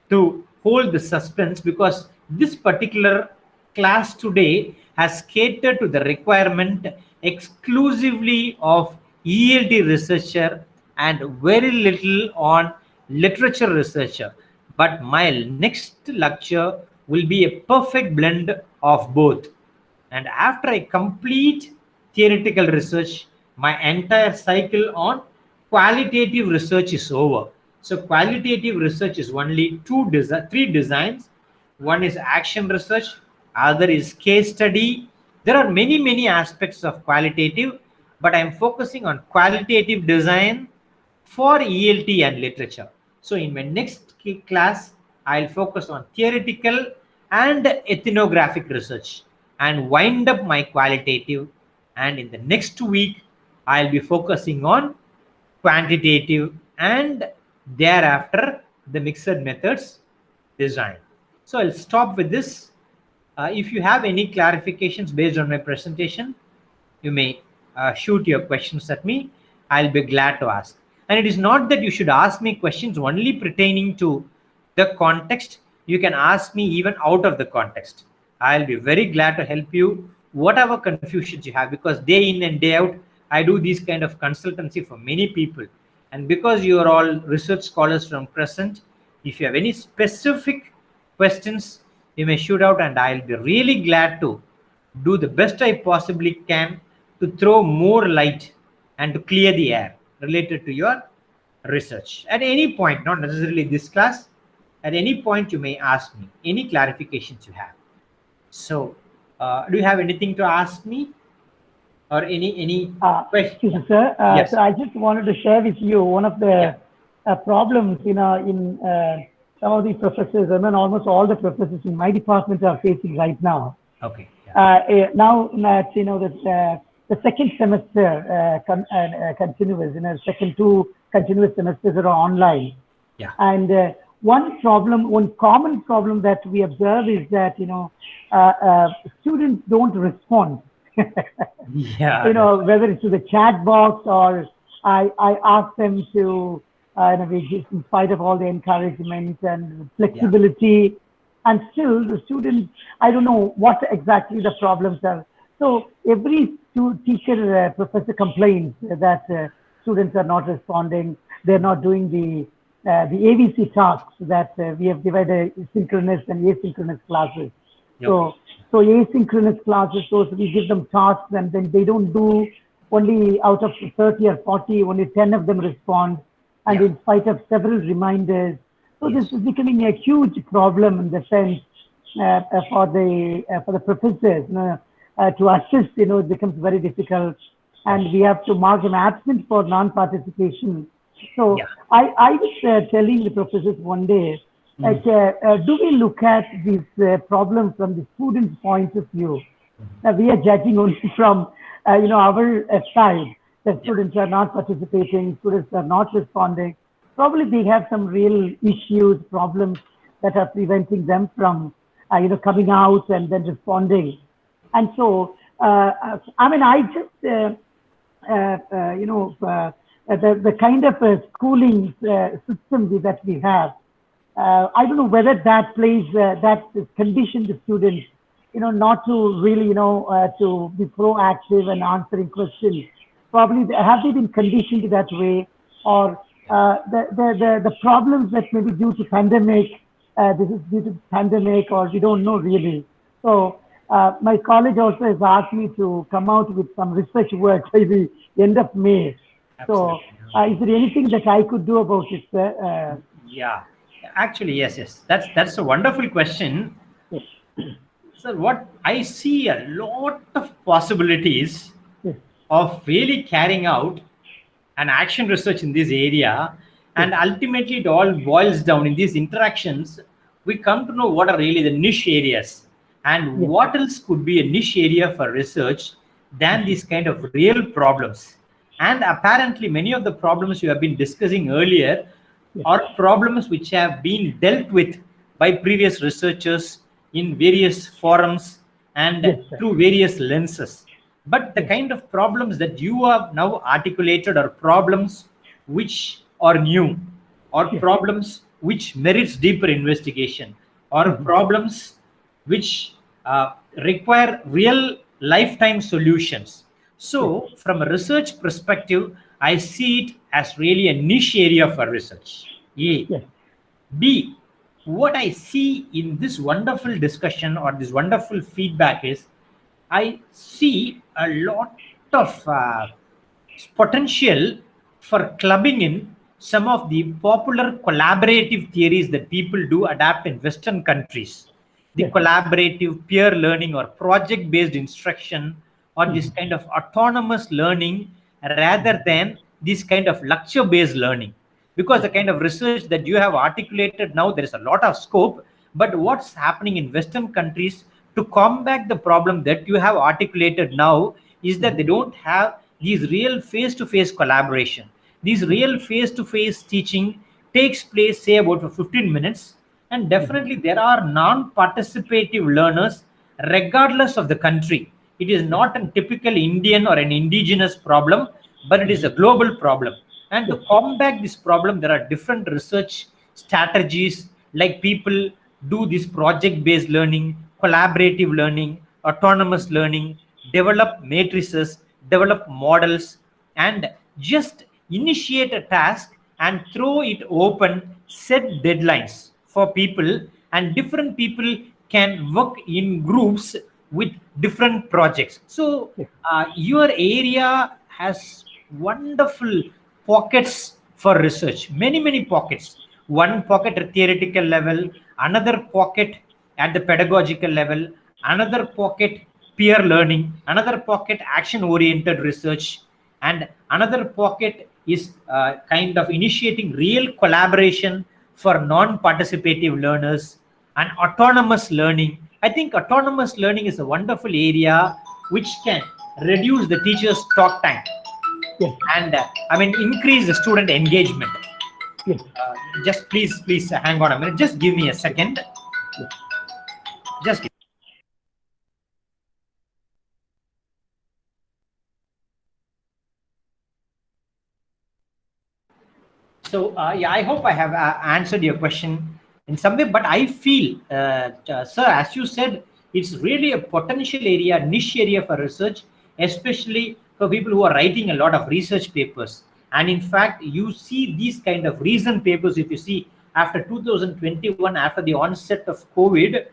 to hold the suspense, because this particular class today has catered to the requirement exclusively of ELT researcher and very little on literature researcher. But my next lecture will be a perfect blend of both. And after I complete theoretical research, my entire cycle on qualitative research is over. So qualitative research is only three designs. One is action research, other is case study. There are many aspects of qualitative, but I'm focusing on qualitative design for ELT and literature. So in my next class, I'll focus on theoretical and ethnographic research and wind up my qualitative. And in the next week, I'll be focusing on quantitative, and thereafter the mixed methods design. So I'll stop with this. If you have any clarifications based on my presentation, you may shoot your questions at me. I'll be glad to ask. And it is not that you should ask me questions only pertaining to the context. You can ask me even out of the context. I'll be very glad to help you, whatever confusions you have, because day in and day out, I do this kind of consultancy for many people. And because you are all research scholars from Crescent, if you have any specific questions, you may shoot out, and I'll be really glad to do the best I possibly can to throw more light and to clear the air related to your research. At any point, not necessarily this class, at any point you may ask me any clarifications you have. So Do you have anything to ask me, or any question? Excuse me, sir. Yes. So I just wanted to share with you one of the problems in some of the professors, I mean almost all the professors in my department are facing right now. Okay. Now that the second semester continuous, second 2 continuous semesters are online. Yeah. And one common problem that we observe is that students don't respond. Yeah. Whether it's to the chat box or I ask them to, in spite of all the encouragement and flexibility, and still the students, I don't know what exactly the problems are. So every teacher, professor complains that students are not responding. They're not doing the ABC tasks that we have divided synchronous and asynchronous classes. So asynchronous classes, so we give them tasks and then they don't do. Only out of 30 or 40, only 10 of them respond, and in spite of several reminders. So this is becoming a huge problem in the sense for the professors to assist. It becomes very difficult, and we have to mark them absent for non-participation. So I was telling the professors one day, do we look at these problems from the student's point of view? We are judging only from our side, that students are not participating, students are not responding. Probably they have some real issues, problems that are preventing them from coming out and then responding. And so I just the kind of schooling system that we have, I don't know whether that plays that condition the students not to really to be proactive and answering questions. Probably have they been conditioned that way, or the problems that may be due to pandemic, this is due to pandemic, or we don't know really. So my college also has asked me to come out with some research work by the end of May. Absolutely. So is there anything that I could do about it, sir? Yeah, actually, yes. That's a wonderful question. Yes. So what I see a lot of possibilities of really carrying out an action research in this area, and ultimately it all boils down in these interactions. We come to know what are really the niche areas, and what else could be a niche area for research than these kind of real problems. And apparently many of the problems you have been discussing earlier are problems which have been dealt with by previous researchers in various forums and through various lenses. But the kind of problems that you have now articulated are problems which are new, or problems which merits deeper investigation, or problems which require real lifetime solutions. So from a research perspective, I see it as really a niche area for research. A. B, what I see in this wonderful discussion or this wonderful feedback is, I see a lot of potential for clubbing in some of the popular collaborative theories that people do adapt in Western countries. The collaborative peer learning or project-based instruction, or this kind of autonomous learning, rather than this kind of lecture-based learning. Because the kind of research that you have articulated now, there is a lot of scope, but what's happening in Western countries to combat the problem that you have articulated now is that they don't have these real face-to-face collaboration. These real face-to-face teaching takes place, say, about for 15 minutes, and definitely there are non-participative learners regardless of the country. It is not a typical Indian or an indigenous problem, but it is a global problem. And to combat this problem, there are different research strategies, like people do this project-based learning, collaborative learning, autonomous learning, develop matrices, develop models, and just initiate a task and throw it open, set deadlines for people, and different people can work in groups with different projects. So your area has wonderful pockets for research, many pockets. One pocket at theoretical level, another pocket at the pedagogical level, another pocket peer learning, another pocket action oriented research, and another pocket is kind of initiating real collaboration for non-participative learners, and autonomous learning. I think autonomous learning is a wonderful area which can reduce the teacher's talk time. Yes. And I mean, increase the student engagement. Yes. Just please hang on a minute. Just give me a second. Yes. Just give. So yeah, I hope I have answered your question in some way, but I feel, sir, as you said, it's really a potential area, niche area for research, especially for people who are writing a lot of research papers. And in fact, you see these kind of recent papers, if you see after 2021, after the onset of COVID,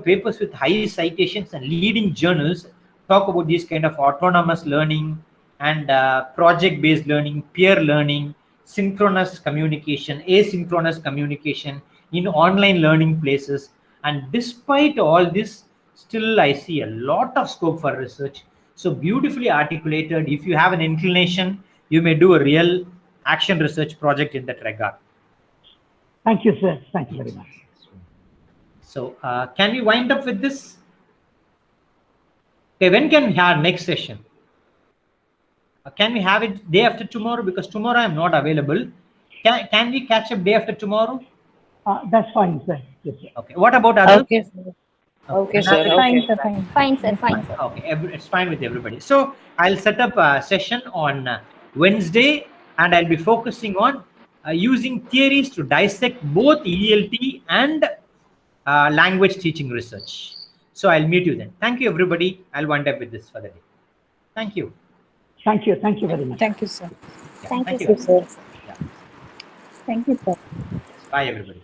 papers with high citations and leading journals talk about these kind of autonomous learning and project-based learning, peer learning, synchronous communication, asynchronous communication in online learning places. And despite all this, still I see a lot of scope for research. So beautifully articulated. If you have an inclination, you may do a real action research project in that regard. Thank you, sir. Thank you very much. So can we wind up with this? Okay, when can we have next session? Can we have it day after tomorrow? Because tomorrow I'm not available. Can we catch up day after tomorrow? That's fine, sir. Yes, sir. Okay. What about others? Okay, sir. Okay, sir. Fine, Okay. sir, fine. Fine, sir. Fine, sir. Okay, it's fine with everybody. So I'll set up a session on Wednesday, and I'll be focusing on using theories to dissect both ELT and language teaching research. So I'll meet you then. Thank you, everybody. I'll wind up with this for the day. Thank you. Thank you. Thank you very much. Thank you, sir. Yeah, Thank you, sir. Yeah. Thank you, sir. Bye, everybody.